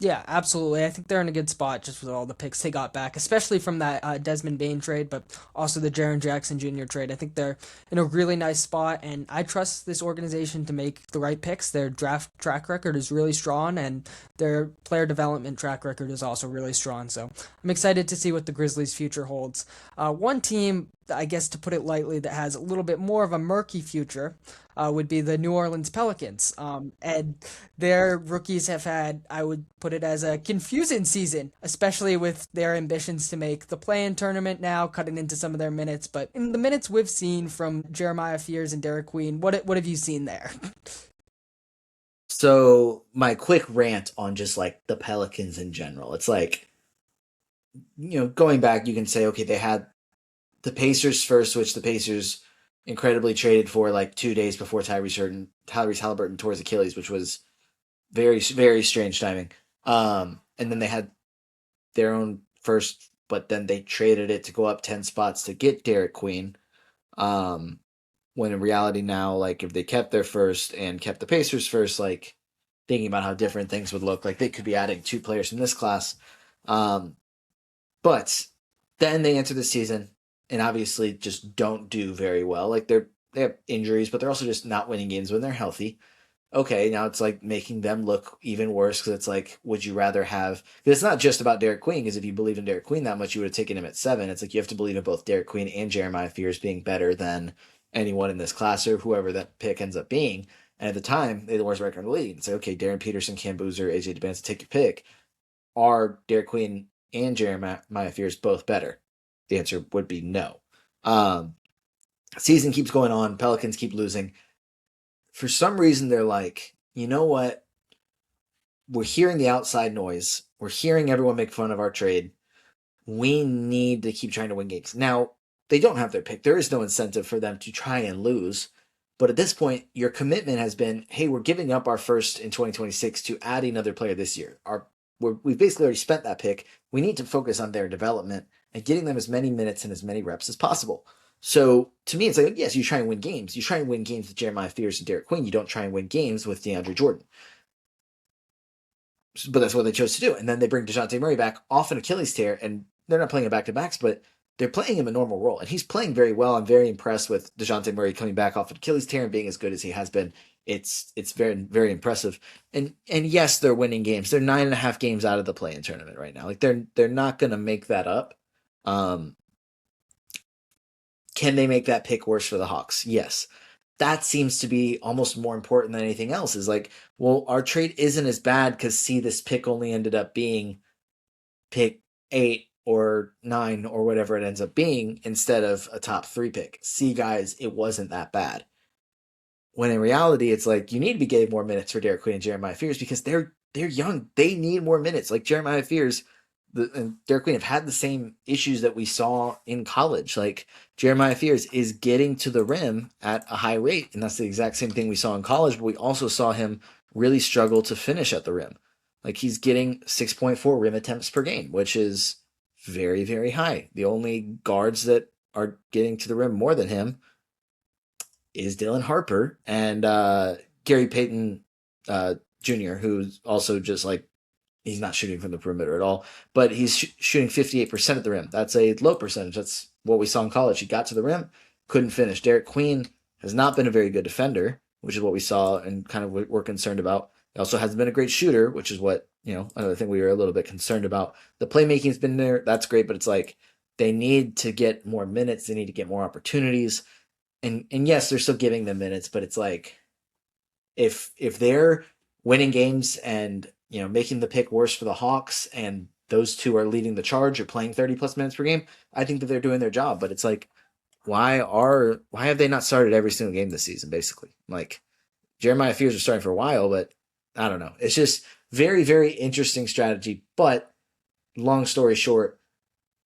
Yeah, absolutely. I think they're in a good spot just with all the picks they got back, especially from that Desmond Bain trade, but also the Jaren Jackson Jr. trade. I think they're in a really nice spot, and I trust this organization to make the right picks. Their draft track record is really strong, and their player development track record is also really strong. So I'm excited to see what the Grizzlies' future holds. One team, I guess to put it lightly, that has a little bit more of a murky future would be the New Orleans Pelicans. And their rookies have had, I would put it as a confusing season, especially with their ambitions to make the play-in tournament now, cutting into some of their minutes. But in the minutes we've seen from Jeremiah Fears and Derek Queen, what have you seen there? So my quick rant on just like the Pelicans in general. It's like, going back, you can say, okay, they had the Pacers first, which the Pacers incredibly traded for like 2 days before Tyrese Halliburton tore his Achilles, which was very, very strange timing. And then they had their own first, but then they traded it to go up 10 spots to get Derek Queen. Um, when in reality now, like if they kept their first and kept the Pacers first, like thinking about how different things would look, like they could be adding 2 players from this class. Um, but then they enter the season and obviously just don't do very well. Like they have injuries, but they're also just not winning games when they're healthy. okay, now it's like making them look even worse because it's like, would you rather have? 'Cause it's not just about Derek Queen, because if you believe in Derek Queen that much, you would have taken him at 7. It's like you have to believe in both Derek Queen and Jeremiah Fears being better than anyone in this class or whoever that pick ends up being. And at the time, they had the worst record in the league. It's like, okay, Darren Peterson, Cam Boozer, AJ DeBanza, take your pick. Are Derek Queen and Jeremiah Fears both better? The answer would be no. Um, Season keeps going on. Pelicans keep losing. For some reason, they're like, you know what? We're hearing the outside noise. We're hearing everyone make fun of our trade. We need to keep trying to win games. Now, they don't have their pick. There is no incentive for them to try and lose. But at this point, your commitment has been, hey, we're giving up our first in 2026 to add another player this year. We've basically already spent that pick. We need to focus on their development and getting them as many minutes and as many reps as possible. So to me, it's like, yes, you try and win games. You try and win games with Jeremiah Fears and Derek Queen. You don't try and win games with DeAndre Jordan. But that's what they chose to do. And then they bring DeJounte Murray back off an Achilles tear, and they're not playing him back-to-backs, but they're playing him a normal role. And he's playing very well. I'm very impressed with DeJounte Murray coming back off an Achilles tear and being as good as he has been. It's very, very impressive. And yes, they're winning games. They're 9.5 games out of the play-in tournament right now. Like they're not gonna make that up. Um, can they make that pick worse for the Hawks? Yes. That seems to be almost more important than anything else. Is like, well, our trade isn't as bad because see, this pick only ended up being pick 8 or 9 or whatever it ends up being instead of a top 3 pick. See, guys, it wasn't that bad. When in reality, it's like you need to be getting more minutes for Derek Queen and Jeremiah Fears because they're young. They need more minutes. Like Jeremiah Fears and Derek Queen have had the same issues that we saw in college. Like Jeremiah Fears is getting to the rim at a high rate, and that's the exact same thing we saw in college, but we also saw him really struggle to finish at the rim. Like he's getting 6.4 rim attempts per game, which is very, very high. The only guards that are getting to the rim more than him is Dylan Harper and Gary Payton Jr., who's also just like he's not shooting from the perimeter at all, but he's shooting 58% at the rim. That's a low percentage. That's what we saw in college. He got to the rim, couldn't finish. Derek Queen has not been a very good defender, which is what we saw and kind of we're concerned about. He also hasn't been a great shooter, which is what, another thing we were a little bit concerned about. The playmaking's been there. That's great, but it's like they need to get more minutes. They need to get more opportunities. And yes, they're still giving them minutes, but it's like if they're winning games and making the pick worse for the Hawks, and those two are leading the charge or playing 30 plus minutes per game, I think that they're doing their job. But it's like, why have they not started every single game this season? Basically, like Jeremiah Fears was starting for a while, but I don't know. It's just very, very interesting strategy. But long story short,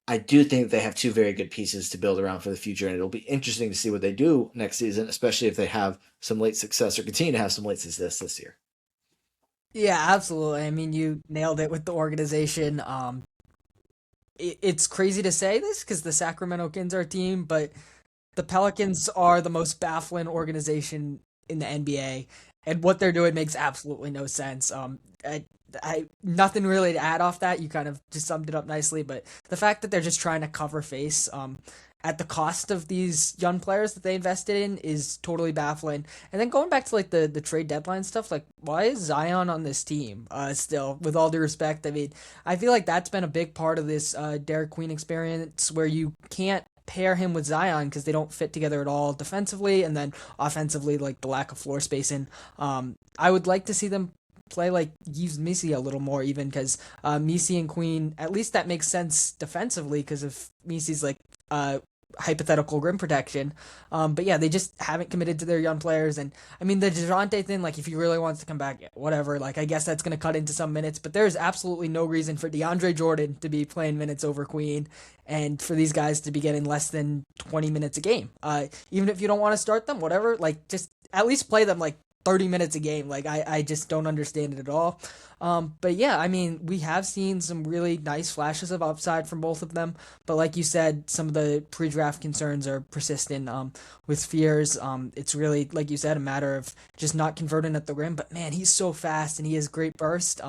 I do think they have two very good pieces to build around for the future, and it'll be interesting to see what they do next season, especially if they have some late success or continue to have some late success this year. Yeah, absolutely. I mean, you nailed it with the organization. It's crazy to say this because the Sacramento Kings are a team, but the Pelicans are the most baffling organization in the NBA, and what they're doing makes absolutely no sense. I nothing really to add off that. You kind of just summed it up nicely, but the fact that they're just trying to cover face, at the cost of these young players that they invested in is totally baffling. And then going back to like the trade deadline stuff, like why is Zion on this team? Still, with all due respect, I mean, I feel like that's been a big part of this Derek Queen experience where you can't pair him with Zion because they don't fit together at all defensively, and then offensively, like the lack of floor spacing. I would like to see them play like use Missy a little more even because Missy and Queen, at least that makes sense defensively because of Missy's like hypothetical rim protection. But yeah, they just haven't committed to their young players. And I mean, the DeJounte thing, like if he really wants to come back, yeah, whatever. Like I guess that's going to cut into some minutes, but there's absolutely no reason for DeAndre Jordan to be playing minutes over Queen and for these guys to be getting less than 20 minutes a game. Even if you don't want to start them, whatever, like just at least play them like 30 minutes a game. Like I just don't understand it at all. But yeah, I mean, we have seen some really nice flashes of upside from both of them. But like you said, some of the pre-draft concerns are persistent. With Fears, it's really like you said, a matter of just not converting at the rim. But man, he's so fast and he has great burst.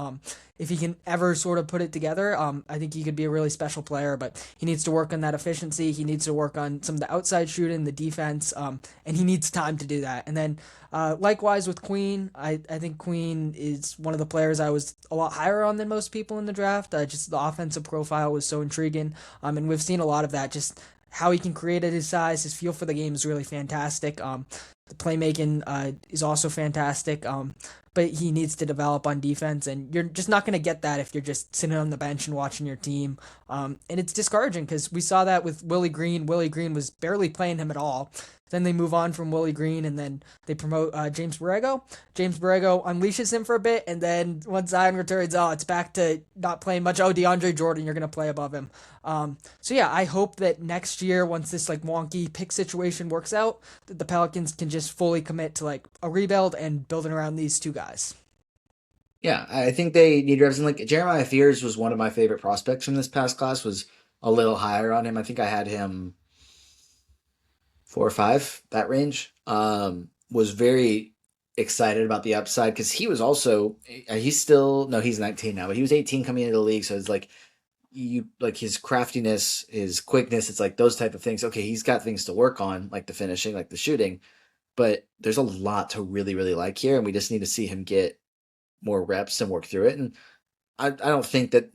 if he can ever sort of put it together, I think he could be a really special player. But he needs to work on that efficiency. He needs to work on some of the outside shooting, the defense, and he needs time to do that. And then likewise with Queen, I think Queen is one of the players I was a lot higher on than most people in the draft. Just the offensive profile was so intriguing, and we've seen a lot of that. Just how he can create at his size, his feel for the game is really fantastic. The playmaking is also fantastic. But he needs to develop on defense, and you're just not going to get that if you're just sitting on the bench and watching your team. And it's discouraging because we saw that with Willie Green. Willie Green was barely playing him at all. Then they move on from Willie Green, and then they promote James Borrego. James Borrego unleashes him for a bit, and then once Zion returns, it's back to not playing much. Oh, DeAndre Jordan, you're going to play above him. So yeah, I hope that next year, once this like wonky pick situation works out, that the Pelicans can just fully commit to like a rebuild and building around these two guys. Yeah, I think they need reps. And like Jeremiah Fears was one of my favorite prospects from this past class. Was a little higher on him. I think I had him 4 or 5, that range. Was very excited about the upside because he was also he's still no, he's 19 now, but he was 18 coming into the league. So it's like you like his craftiness, his quickness. It's like those type of things. Okay, he's got things to work on, like the finishing, like the shooting. But there's a lot to really, really like here, and we just need to see him get more reps and work through it. And I don't think that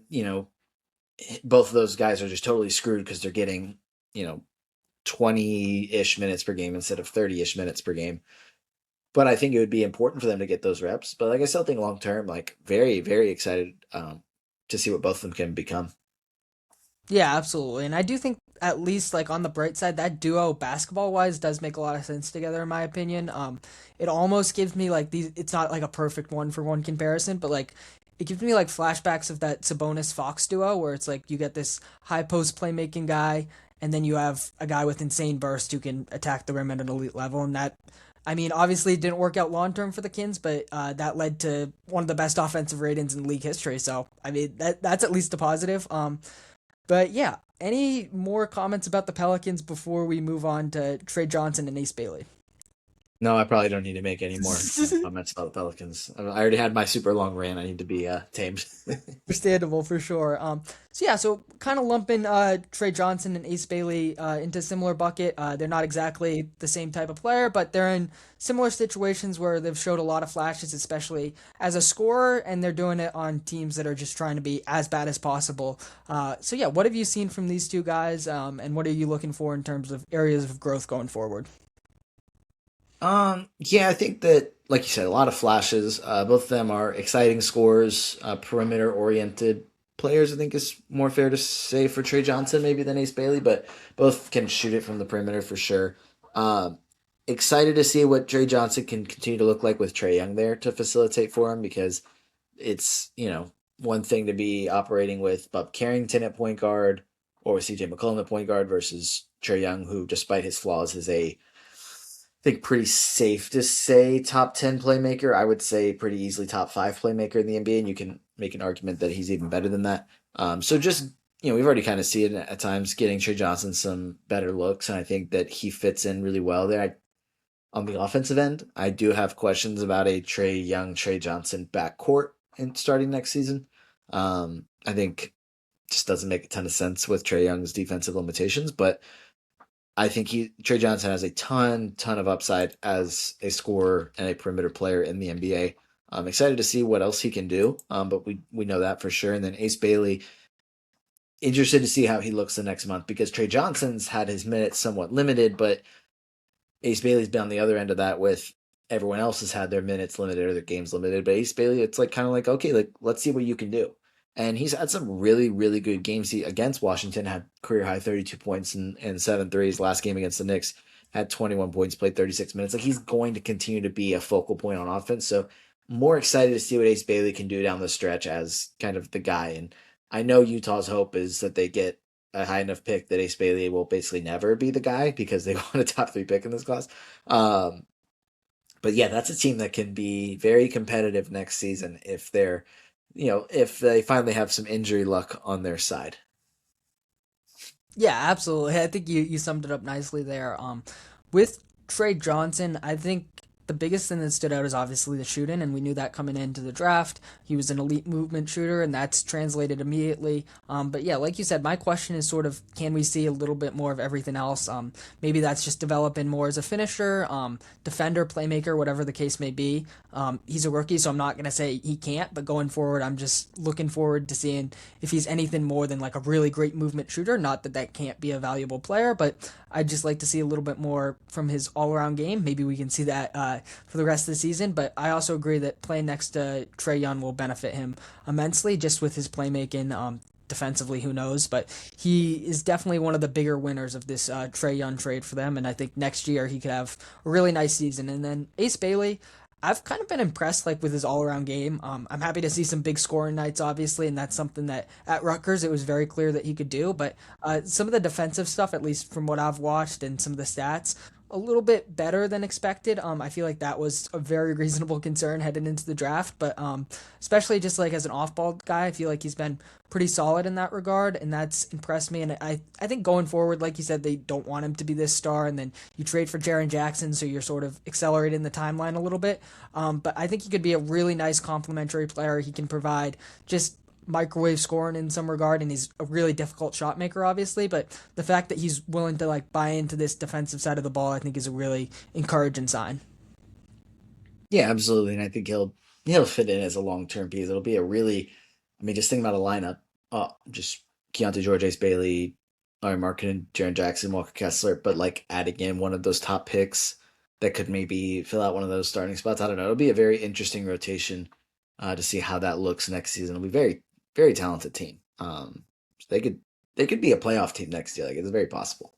both of those guys are just totally screwed because they're getting you know 20-ish minutes per game instead of 30-ish minutes per game. But I think it would be important for them to get those reps. But like I still think long term, like very, very excited to see what both of them can become. Yeah, absolutely. And I do think at least like on the bright side, that duo basketball wise does make a lot of sense together in my opinion. It almost gives me like these it's not like a perfect one for one comparison, but like it gives me like flashbacks of that Sabonis Fox duo where it's like you get this high post playmaking guy and then you have a guy with insane burst who can attack the rim at an elite level and that I mean, obviously, it didn't work out long term for the Kings, but that led to one of the best offensive ratings in league history. So, I mean, that's at least a positive. But yeah, any more comments about the Pelicans before we move on to Trey Johnson and Ace Bailey? No, I probably don't need to make any more comments about the Pelicans. I already had my super long rant. I need to be tamed. Understandable for sure. So yeah, so kind of lumping Trey Johnson and Ace Bailey into a similar bucket. They're not exactly the same type of player, but they're in similar situations where they've showed a lot of flashes, especially as a scorer, and they're doing it on teams that are just trying to be as bad as possible. So yeah, what have you seen from these two guys, and what are you looking for in terms of areas of growth going forward? Yeah, I think that, like you said, a lot of flashes. Both of them are exciting scorers, perimeter oriented players. I think is more fair to say for Trey Johnson maybe than Ace Bailey, but both can shoot it from the perimeter for sure. Um, Excited to see what Trey Johnson can continue to look like with Trey Young there to facilitate for him because it's one thing to be operating with Bob Carrington at point guard or with CJ McCollum at point guard versus Trey Young, who, despite his flaws, is a think pretty safe to say top 10 playmaker. I would say pretty easily top 5 playmaker in the NBA, and you can make an argument that he's even better than that. So just, we've already kind of seen it at times getting Trey Johnson some better looks, and I think that he fits in really well there. On the offensive end, I do have questions about a Trey Young, Trey Johnson backcourt in starting next season. I think just doesn't make a ton of sense with Trey Young's defensive limitations, but I think Trey Johnson has a ton of upside as a scorer and a perimeter player in the NBA. I'm excited to see what else he can do, but we know that for sure. And then Ace Bailey, interested to see how he looks the next month because Trey Johnson's had his minutes somewhat limited, but Ace Bailey's been on the other end of that with everyone else has had their minutes limited or their games limited. But Ace Bailey, it's like kind of like, okay, like let's see what you can do. And he's had some really, really good games. He against Washington had career high 32 points and 7 threes. Last game against the Knicks had 21 points, played 36 minutes. Like he's going to continue to be a focal point on offense. So more excited to see what Ace Bailey can do down the stretch as kind of the guy. And I know Utah's hope is that they get a high enough pick that Ace Bailey will basically never be the guy because they want a top 3 pick in this class. Um, but yeah, that's a team that can be very competitive next season if if they finally have some injury luck on their side. Yeah, absolutely. I think you summed it up nicely there. With Trey Johnson, I think the biggest thing that stood out is obviously the shooting, and we knew that coming into the draft. He was an elite movement shooter, and that's translated immediately. But yeah, like you said, my question is sort of, can we see a little bit more of everything else? Maybe that's just developing more as a finisher, defender, playmaker, whatever the case may be. He's a rookie, so I'm not going to say he can't, but going forward, I'm just looking forward to seeing if he's anything more than like a really great movement shooter. Not that that can't be a valuable player, but I'd just like to see a little bit more from his all around game. Maybe we can see that for the rest of the season, but I also agree that playing next to Trae Young will benefit him immensely just with his playmaking. Defensively, who knows? But he is definitely one of the bigger winners of this Trae Young trade for them, and I think next year he could have a really nice season. And then Ace Bailey, I've kind of been impressed like with his all around game. I'm happy to see some big scoring nights, obviously, and that's something that at Rutgers it was very clear that he could do. But some of the defensive stuff, at least from what I've watched and some of the stats, a little bit better than expected. I feel like that was a very reasonable concern heading into the draft, but especially just like as an off-ball guy, I feel like he's been pretty solid in that regard, and that's impressed me. And I think going forward, like you said, they don't want him to be this star, and then you trade for Jaren Jackson, so you're sort of accelerating the timeline a little bit. But I think he could be a really nice complementary player. He can provide just microwave scoring in some regard, and he's a really difficult shot maker, obviously. But the fact that he's willing to like buy into this defensive side of the ball, I think, is a really encouraging sign. Yeah, absolutely. And I think he'll fit in as a long term piece. It'll be a really, I mean, just think about a lineup. Just Keontae George, Ace Bailey, Larry Markin, Jaren Jackson, Walker Kessler, but like adding in one of those top picks that could maybe fill out one of those starting spots. I don't know. It'll be a very interesting rotation to see how that looks next season. It'll be very, very talented team. So they could be a playoff team next year. Like it's very possible.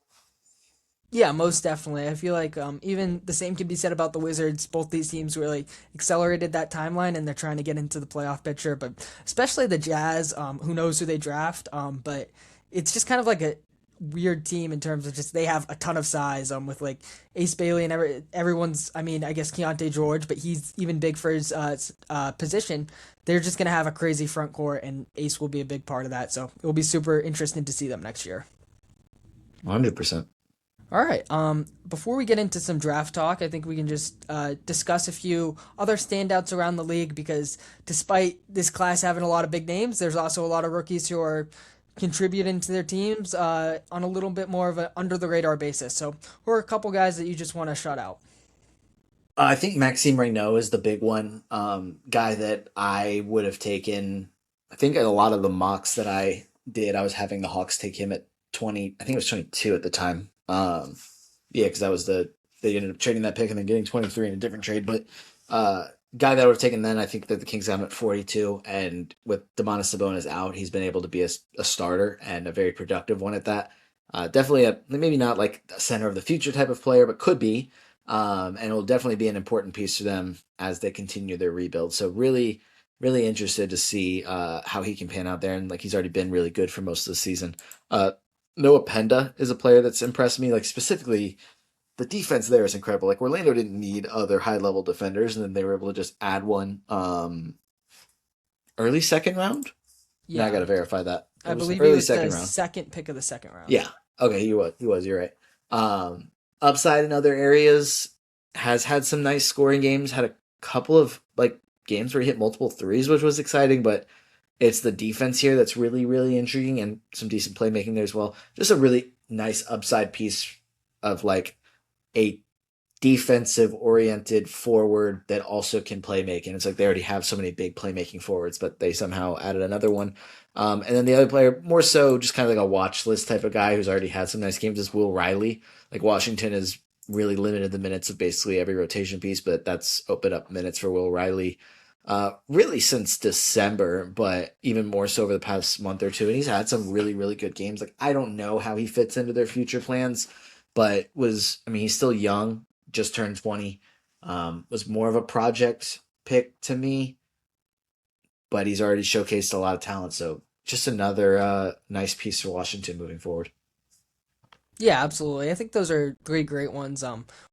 Yeah, most definitely. I feel like even the same could be said about the Wizards. Both these teams really accelerated that timeline, and they're trying to get into the playoff picture. But especially the Jazz, who knows who they draft? But it's just kind of like a weird team in terms of just they have a ton of size. With like Ace Bailey and everyone's. I mean, I guess Keontae George, but he's even big for his position. They're just gonna have a crazy front court, and Ace will be a big part of that. So it will be super interesting to see them next year. 100%. All right. Before we get into some draft talk, I think we can just discuss a few other standouts around the league because despite this class having a lot of big names, there's also a lot of rookies who are contributing to their teams on a little bit more of an under the radar basis. So, who are a couple guys that you just want to shut out? I think Maxime Renault is the big one. Guy that I would have taken. I think in a lot of the mocks that I did, I was having the Hawks take him at 20. I think it was 22 at the time. Yeah, because that was they ended up trading that pick and then getting 23 in a different trade. But guy that I would have taken then, I think that the Kings got him at 42. And with Domantas Sabonis out, he's been able to be a starter and a very productive one at that. Definitely maybe not like a center of the future type of player, but could be. And it will definitely be an important piece for them as they continue their rebuild. So really, really interested to see how he can pan out there. And like he's already been really good for most of the season. Noah Penda is a player that's impressed me. Like specifically, the defense there is incredible. Like Orlando didn't need other high level defenders, and then they were able to just add one early second round. Now I got Yeah, to verify that I it was believe he early was the second round. second pick of the second round. Yeah. Okay, he was. You're right. Upside in other areas has had some nice scoring games. Had a couple of like games where he hit multiple threes, which was exciting. But it's the defense here that's really, really intriguing, and some decent playmaking there as well. Just a really nice upside piece of like a defensive oriented forward that also can play make. And it's like they already have so many big playmaking forwards, but they somehow added another one. And then the other player, more so just kind of like a watch list type of guy who's already had some nice games, is Will Riley. Like Washington has really limited the minutes of basically every rotation piece, but that's opened up minutes for Will Riley really since December, but even more so over the past month or two. And he's had some really, really good games. Like I don't know how he fits into their future plans, but he's still young, just turned 20. Was more of a project pick to me, but he's already showcased a lot of talent. So just another nice piece for Washington moving forward. Yeah, absolutely. I think those are three great ones.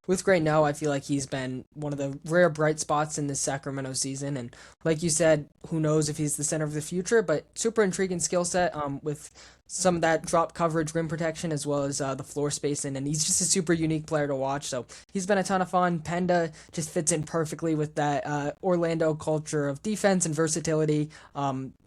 With Gray No, I feel like he's been one of the rare bright spots in this Sacramento season, and like you said, who knows if he's the center of the future? But super intriguing skill set. With some of that drop coverage, rim protection, as well as the floor spacing. And he's just a super unique player to watch. So he's been a ton of fun. Penda just fits in perfectly with that Orlando culture of defense and versatility.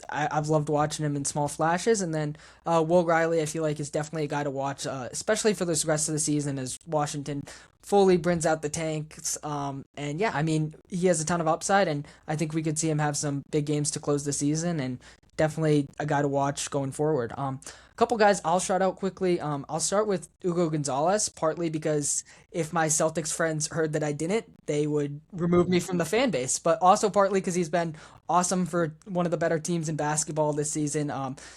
I've loved watching him in small flashes. And then Will Riley, I feel like, is definitely a guy to watch, especially for this rest of the season as Washington fully brings out the tanks. And yeah, I mean, he has a ton of upside, and I think we could see him have some big games to close the season. And definitely a guy to watch going forward. A couple guys I'll shout out quickly. I'll start with Hugo Gonzalez, partly because if my Celtics friends heard that I didn't, they would remove me from the fan base, but also partly because he's been awesome for one of the better teams in basketball this season.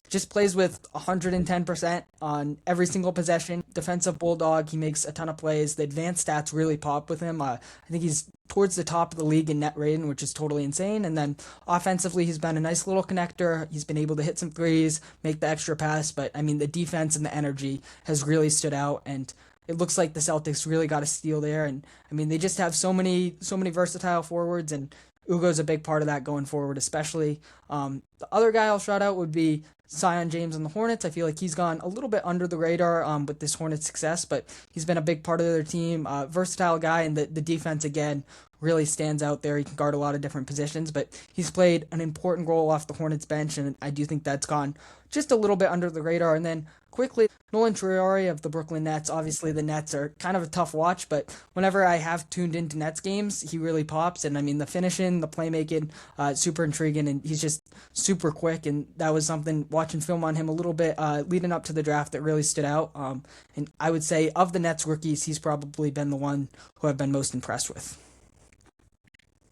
Just plays with 110% on every single possession. Defensive bulldog. He makes a ton of plays. The advanced stats really pop with him. I think he's towards the top of the league in net rating, which is totally insane. And then offensively, he's been a nice little connector. He's been able to hit some threes, make the extra pass. But I mean, the defense and the energy has really stood out. And it looks like the Celtics really got a steal there. And I mean, they just have so many versatile forwards, and Ugo's a big part of that going forward, especially. The other guy I'll shout out would be Zion James and the Hornets. I feel like he's gone a little bit under the radar with this Hornets success, but he's been a big part of their team. Versatile guy, and the defense again really stands out there. He can guard a lot of different positions, but he's played an important role off the Hornets bench, and I do think that's gone just a little bit under the radar. And then quickly, Nolan Traore of the Brooklyn Nets. Obviously, the Nets are kind of a tough watch, but whenever I have tuned into Nets games, he really pops. And I mean, the finishing, the playmaking, super intriguing, and he's just super quick. And that was something watching film on him a little bit leading up to the draft that really stood out. And I would say of the Nets rookies, he's probably been the one who I've been most impressed with.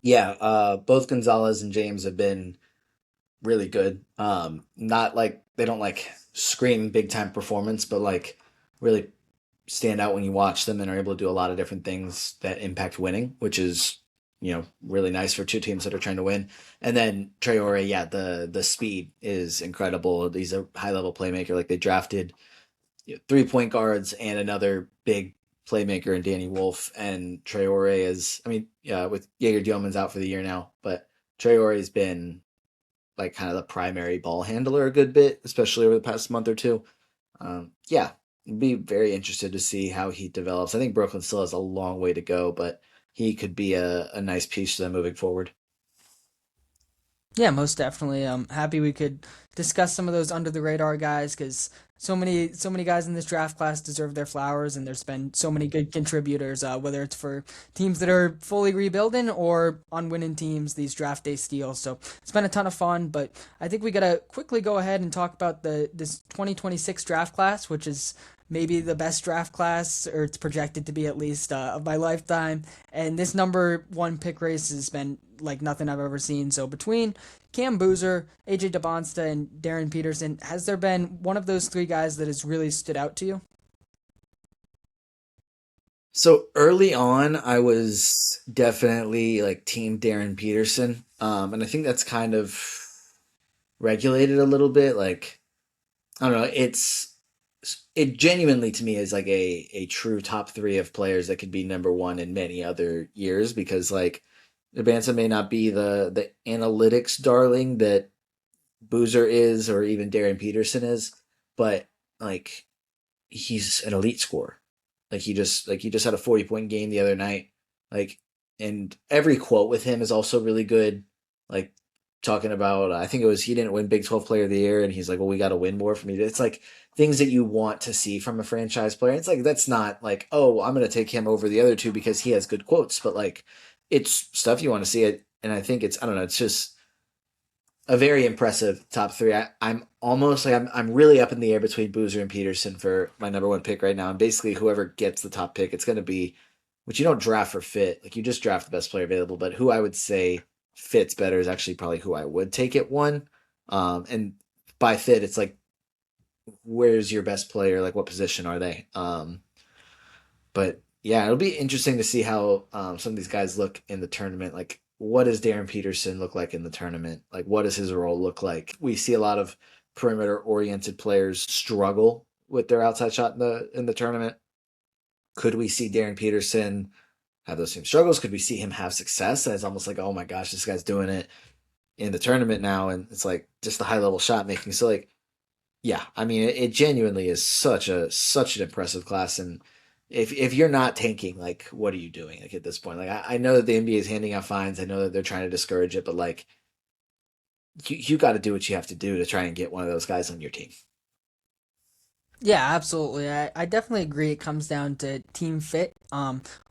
Yeah, both Gonzalez and James have been really good. Not like they don't like scream big time performance, but like really stand out when you watch them and are able to do a lot of different things that impact winning, which is really nice for two teams that are trying to win. And then Traore, yeah, the speed is incredible. He's a high level playmaker. Like they drafted 3 point guards and another big playmaker in Danny Wolf, and Traore is. I mean, yeah, with Jaeger Diemel's out for the year now, but Traore has been like kind of the primary ball handler a good bit, especially over the past month or two. Yeah, be very interested to see how he develops. I think Brooklyn still has a long way to go, but he could be a nice piece to them moving forward. Yeah, most definitely. I'm happy we could discuss some of those under the radar guys because so many guys in this draft class deserve their flowers, and there's been so many good contributors. Whether it's for teams that are fully rebuilding or on winning teams, these draft day steals. So it's been a ton of fun. But I think we gotta quickly go ahead and talk about the this 2026 draft class, which is maybe the best draft class, or it's projected to be at least of my lifetime. And this number one pick race has been like nothing I've ever seen. So between Cam Boozer, AJ DeBonsta, and Darren Peterson, has there been one of those three guys that has really stood out to you? So early on, I was definitely like team Darren Peterson, and I think that's kind of regulated a little bit. Like I don't know, it genuinely to me is like a true top three of players that could be number one in many other years because like Urbanza may not be the analytics darling that Boozer is or even Darren Peterson is, but like he's an elite scorer. Like he just had a 40 point game the other night. Like and every quote with him is also really good. Like talking about I think it was he didn't win Big 12 Player of the Year and he's like, well, we got to win more for me. It's like things that you want to see from a franchise player. It's like that's not like oh I'm gonna take him over the other two because he has good quotes, but like it's stuff you want to see it. And I think it's I don't know. It's just a very impressive top three. I'm almost like I'm really up in the air between Boozer and Peterson for my number one pick right now. And basically, whoever gets the top pick, it's going to be, which you don't draft for fit. Like you just draft the best player available. But who I would say fits better is actually probably who I would take at one. And by fit, it's like where's your best player? Like what position are they? But yeah, it'll be interesting to see how some of these guys look in the tournament. Like, what does Darren Peterson look like in the tournament? Like, what does his role look like? We see a lot of perimeter-oriented players struggle with their outside shot in the tournament. Could we see Darren Peterson have those same struggles? Could we see him have success? And it's almost like, oh my gosh, this guy's doing it in the tournament now, and it's like just the high level shot making. So like Yeah, I mean, it genuinely is such an impressive class, and if you're not tanking, like, what are you doing? Like at this point, like I know that the NBA is handing out fines. I know that they're trying to discourage it, but like you got to do what you have to do to try and get one of those guys on your team. Yeah, absolutely. I definitely agree. It comes down to team fit,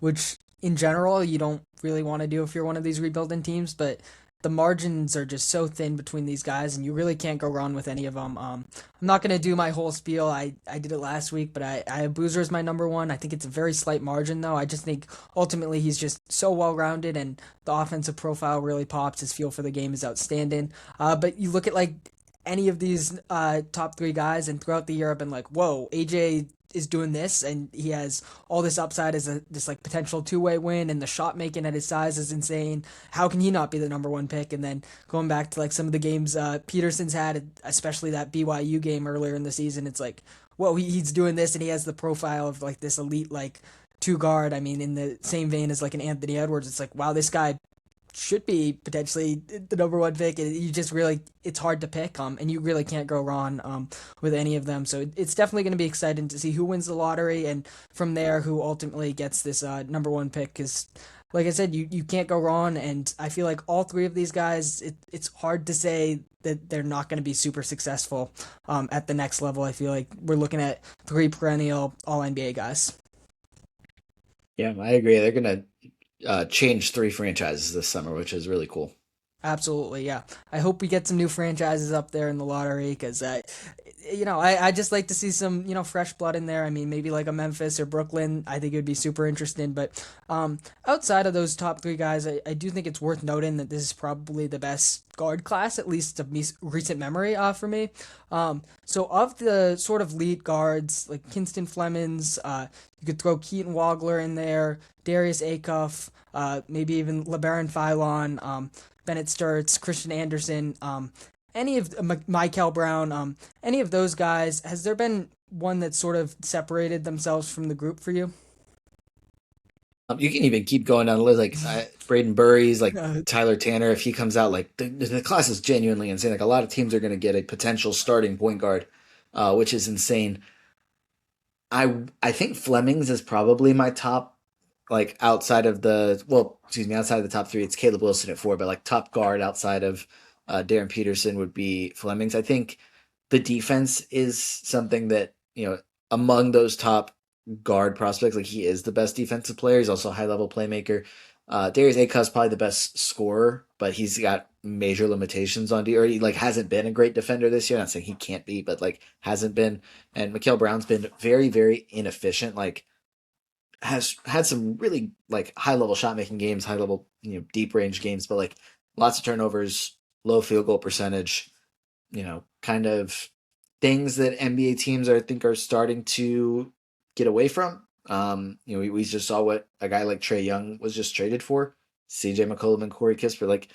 which in general you don't really want to do if you're one of these rebuilding teams, but the margins are just so thin between these guys, and you really can't go wrong with any of them. I'm not gonna do my whole spiel. I did it last week, but I have Boozer as my number one. I think it's a very slight margin though. I just think ultimately he's just so well rounded, and the offensive profile really pops. His feel for the game is outstanding. But you look at like any of these top three guys, and throughout the year, I've been like, whoa, AJ is doing this, and he has all this upside as this like potential two-way win, and the shot making at his size is insane. How can he not be the number one pick? And then going back to like some of the games Peterson's had, especially that BYU game earlier in the season, it's like, whoa, he's doing this, and he has the profile of like this elite like two guard. I mean, in the same vein as like an Anthony Edwards, it's like, wow, this guy should be potentially the number one pick. You just really, it's hard to pick, and you really can't go wrong with any of them. So it's definitely going to be exciting to see who wins the lottery, and from there who ultimately gets this number one pick. Because, like I said, you can't go wrong, and I feel like all three of these guys, it's hard to say that they're not going to be super successful at the next level. I feel like we're looking at three perennial All NBA guys. Yeah, I agree. They're gonna change three franchises this summer, which is really cool. Absolutely, yeah. I hope we get some new franchises up there in the lottery because I just like to see some fresh blood in there. I mean, maybe like a Memphis or Brooklyn. I think it would be super interesting. But outside of those top three guys, I do think it's worth noting that this is probably the best guard class, at least of recent memory, for me. So of the sort of lead guards like Kinston Flemings, you could throw Keaton Wagler in there, Darius Acuff, maybe even LeBaron Philon. Bennett Sturts, Christian Anderson, any of Michael Brown, any of those guys. Has there been one that sort of separated themselves from the group for you? You can even keep going down the list, like Braden Burries, like Uh, Tyler Tanner. If he comes out, like the class is genuinely insane. Like a lot of teams are going to get a potential starting point guard, which is insane. I think Flemings is probably my top, like outside of the well, excuse me, outside of the top three. It's Caleb Wilson at four, but like top guard outside of Darren Peterson would be Flemings. I think the defense is something that among those top guard prospects, like he is the best defensive player. He's also a high level playmaker. Darius Acuff is probably the best scorer, but he's got major limitations on D, or he like hasn't been a great defender this year. Not saying he can't be, but like hasn't been. And Mikal Brown's been very, very inefficient. Like has had some really like high level shot making games, high level deep range games, but like lots of turnovers, low field goal percentage. Kind of things that NBA teams I think are starting to get away from. We just saw what a guy like Trey Young was just traded for. CJ McCollum and Corey Kispert. Like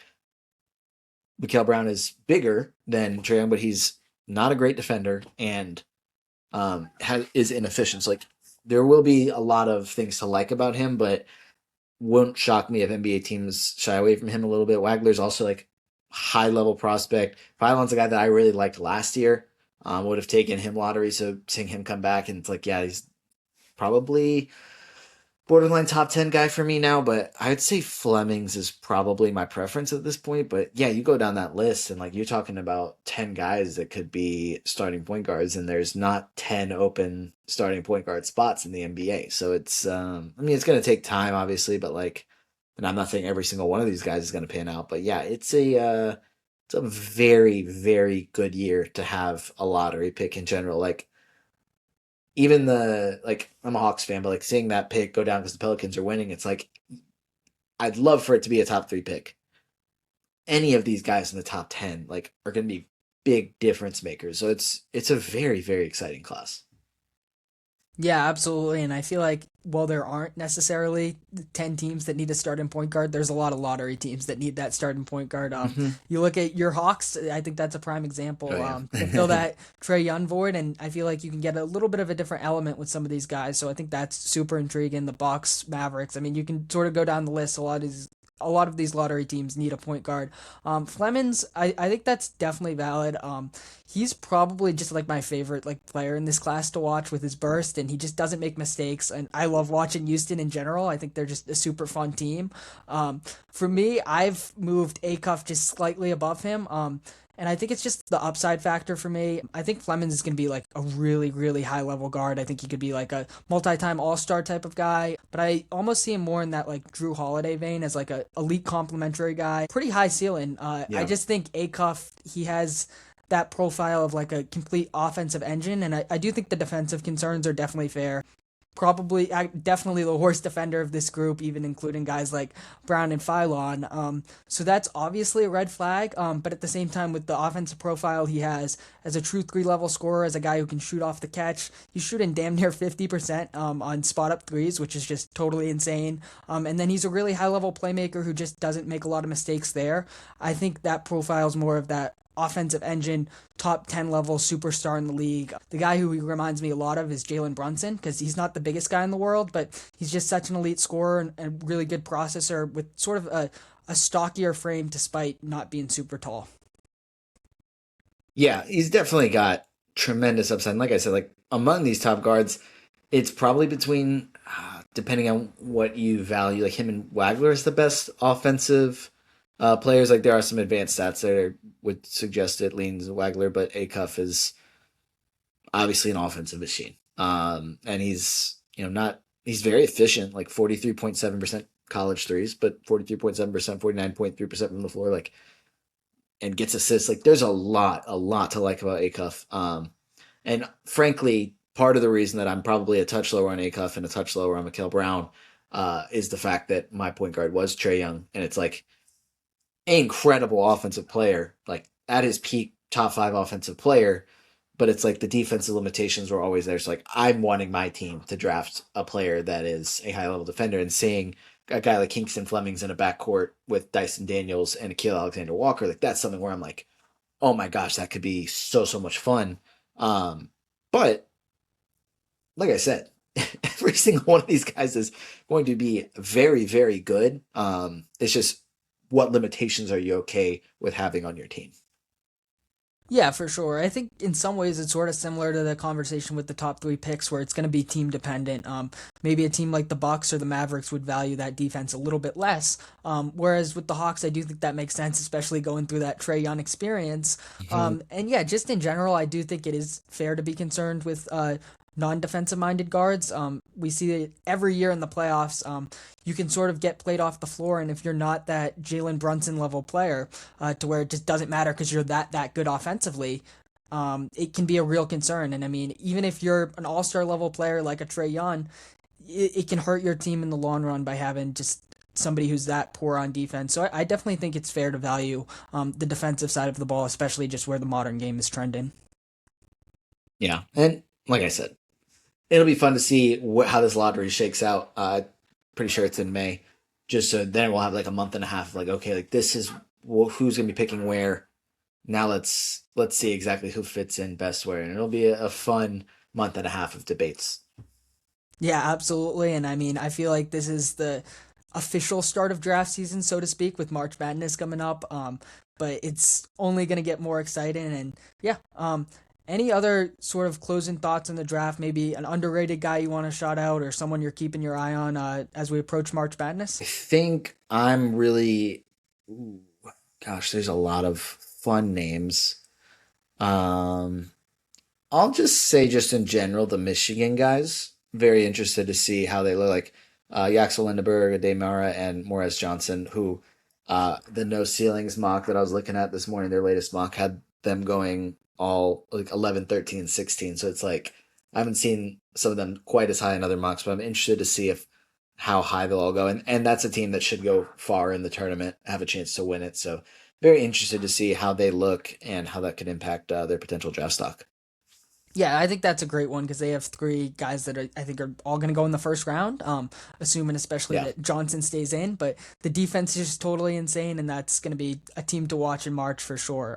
Mikael Brown is bigger than Trey Young, but he's not a great defender and is inefficient. So, like there will be a lot of things to like about him, but wouldn't shock me if NBA teams shy away from him a little bit. Wagler's also like high level prospect. Philon's a guy that I really liked last year. Would have taken him lottery, so seeing him come back and it's like, yeah, he's probably borderline top 10 guy for me now, but I'd say Flemings is probably my preference at this point. But yeah, you go down that list and like you're talking about 10 guys that could be starting point guards, and there's not 10 open starting point guard spots in the NBA. So it's, I mean, it's going to take time, obviously, but like, and I'm not saying every single one of these guys is going to pan out, but yeah, it's a very, very good year to have a lottery pick in general. Like, even the like I'm a Hawks fan, but like seeing that pick go down because the Pelicans are winning, it's like I'd love for it to be a top three pick. Any of these guys in the top 10 like are going to be big difference makers. So it's a very, very exciting class. Yeah, absolutely. And I feel like while there aren't necessarily 10 teams that need a starting point guard, there's a lot of lottery teams that need that starting point guard. Mm-hmm. You look at your Hawks, I think that's a prime Oh example yeah. to fill that Trey Young void. And I feel like you can get a little bit of a different element with some of these guys. So I think that's super intriguing. The Bucks, Mavericks. I mean, you can sort of go down the list. A lot of these a lot of these lottery teams need a point guard. Flemings, I think that's definitely valid. He's probably just like my favorite like player in this class to watch with his burst, and he just doesn't make mistakes. And I love watching Houston in general. I think they're just a super fun team. For me, I've moved Acuff just slightly above him. And I think it's just the upside factor for me. I think Flemings is going to be like a really, really high level guard. I think he could be like a multi time all star type of guy. But I almost see him more in that like Drew Holiday vein as like a elite complementary guy. Pretty high ceiling. I Yeah. just think Acuff, he has that profile of like a complete offensive engine. And I do think the defensive concerns are definitely fair. Probably, definitely the worst defender of this group, even including guys like Brown and Phylon. So that's obviously a red flag. But at the same time, with the offensive profile he has as a true three level scorer, as a guy who can shoot off the catch, he's shooting damn near 50% on spot up threes, which is just totally insane. And then he's a really high level playmaker who just doesn't make a lot of mistakes there. I think that profile's more of that offensive engine, top 10 level superstar in the league. The guy who he reminds me a lot of is Jalen Brunson because he's not the biggest guy in the world, but he's just such an elite scorer and a really good processor with sort of a stockier frame despite not being super tall. Yeah, he's definitely got tremendous upside. And like I said, like among these top guards, it's probably between, depending on what you value, like him and Wagler is the best offensive players. Like there are some advanced stats that would suggest it leans Wagler, but Acuff is obviously an offensive machine. And he's not he's very efficient, like 43.7% college threes, but 43.7%, 49.3% from the floor. Like and gets assists. Like there's a lot to like about Acuff. And frankly, part of the reason that I'm probably a touch lower on Acuff and a touch lower on Mikal Brown is the fact that my point guard was Trae Young, and it's like an incredible offensive player, like at his peak, top five offensive player. But it's like the defensive limitations were always there. So like I'm wanting my team to draft a player that is a high level defender, and seeing a guy like Kingston Flemings in a backcourt with Dyson Daniels and Akil Alexander Walker, like that's something where I'm like, oh my gosh, that could be so much fun. But like I said, every single one of these guys is going to be very good. It's just what limitations are you okay with having on your team? Yeah, for sure. I think in some ways it's sort of similar to the conversation with the top three picks, where it's going to be team dependent. Maybe a team like the Bucks or the Mavericks would value that defense a little bit less. Whereas with the Hawks, I do think that makes sense, especially going through that Trae Young experience. And yeah, just in general, I do think it is fair to be concerned with non-defensive minded guards. We see it every year in the playoffs. You can sort of get played off the floor, and if you're not that Jalen Brunson level player, to where it just doesn't matter because you're that good offensively, it can be a real concern. And I mean, even if you're an all star level player like a Trae Young, it can hurt your team in the long run by having just somebody who's that poor on defense. So I definitely think it's fair to value the defensive side of the ball, especially just where the modern game is trending. Yeah, and like I said, it'll be fun to see how this lottery shakes out. Pretty sure it's in May. Just so then we'll have like a month and a half. Of like okay, like this is who's gonna be picking where. Now let's see exactly who fits in best where, and it'll be a fun month and a half of debates. Yeah, absolutely. And I mean, I feel like this is the official start of draft season, so to speak, with March Madness coming up. But it's only going to get more exciting. And yeah, any other sort of closing thoughts on the draft? Maybe an underrated guy you want to shout out, or someone you're keeping your eye on as we approach March Madness? I think I'm really, ooh, gosh, there's a lot of fun names. Um, I'll just say, just in general, the Michigan guys. Very interested to see how they look like. Yaxel Lindeberg, Daymara, and Morez Johnson, who the no ceilings mock that I was looking at this morning, their latest mock had them going all like 11, 13, 16. So it's like I haven't seen some of them quite as high in other mocks, but I'm interested to see if how high they'll all go. And that's a team that should go far in the tournament, have a chance to win it. So very interested to see how they look and how that could impact their potential draft stock. Yeah, I think that's a great one because they have three guys that I think are all going to go in the first round, assuming especially Yeah. that Johnson stays in. But the defense is just totally insane, and that's going to be a team to watch in March for sure.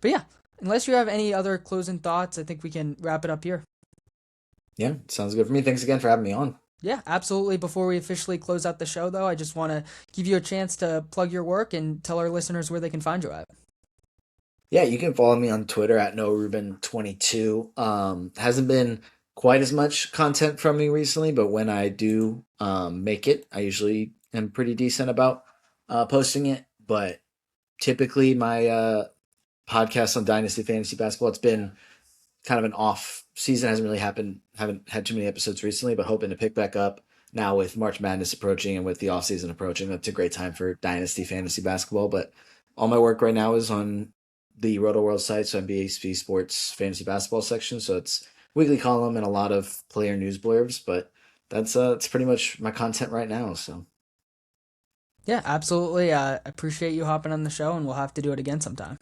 But yeah, unless you have any other closing thoughts, I think we can wrap it up here. Yeah, sounds good for me. Thanks again for having me on. Yeah, absolutely. Before we officially close out the show, though, I just want to give you a chance to plug your work and tell our listeners where they can find you at. Yeah, you can follow me on Twitter at Noah Rubin 22. Hasn't been quite as much content from me recently, but when I do make it, I usually am pretty decent about posting it. But typically, my podcast on Dynasty Fantasy Basketball, it's been kind of an off season. Hasn't really happened. Haven't had too many episodes recently, but hoping to pick back up now with March Madness approaching and with the off season approaching. That's a great time for Dynasty Fantasy Basketball. But all my work right now is on the Roto World site, so NBA Sports Fantasy Basketball section. So it's weekly column and a lot of player news blurbs. But that's pretty much my content right now. So Yeah, absolutely. I appreciate you hopping on the show, and we'll have to do it again sometime.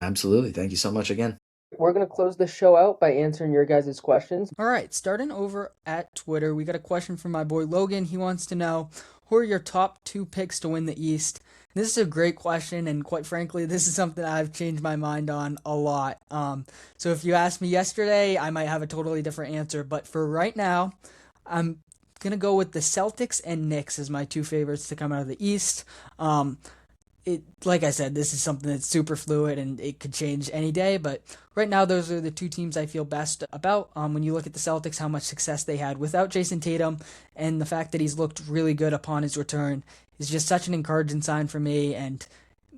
absolutely, thank you so much again. We're going to close the show out by answering your guys' questions. All right, starting over at Twitter, we got a question from my boy Logan. He wants to know, who are your top two picks to win the East? This is a great question, and quite frankly, this is something I've changed my mind on a lot. So if you asked me yesterday, I might have a totally different answer, but for right now, I'm gonna go with the Celtics and Knicks as my two favorites to come out of the East. It like I said, this is something that's super fluid and it could change any day. But right now, those are the two teams I feel best about. When you look at the Celtics, how much success they had without Jason Tatum, and the fact that he's looked really good upon his return is just such an encouraging sign for me. And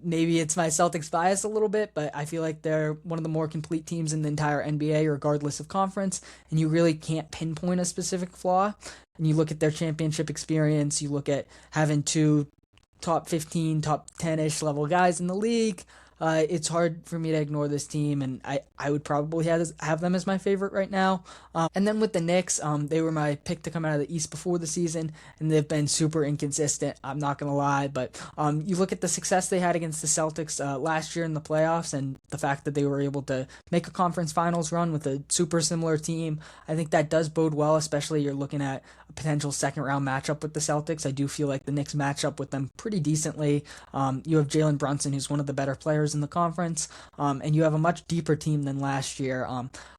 maybe it's my Celtics bias a little bit, but I feel like they're one of the more complete teams in the entire NBA, regardless of conference. And you really can't pinpoint a specific flaw. And you look at their championship experience, you look at having two top 15, top 10-ish level guys in the league. It's hard for me to ignore this team, and I would probably have them as my favorite right now. And then with the Knicks, they were my pick to come out of the East before the season, and they've been super inconsistent. I'm not going to lie, but you look at the success they had against the Celtics last year in the playoffs, and the fact that they were able to make a conference finals run with a super similar team. I think that does bode well, especially you're looking at a potential second round matchup with the Celtics. I do feel like the Knicks match up with them pretty decently. You have Jalen Brunson, who's one of the better players in the conference, and you have a much deeper team than last year.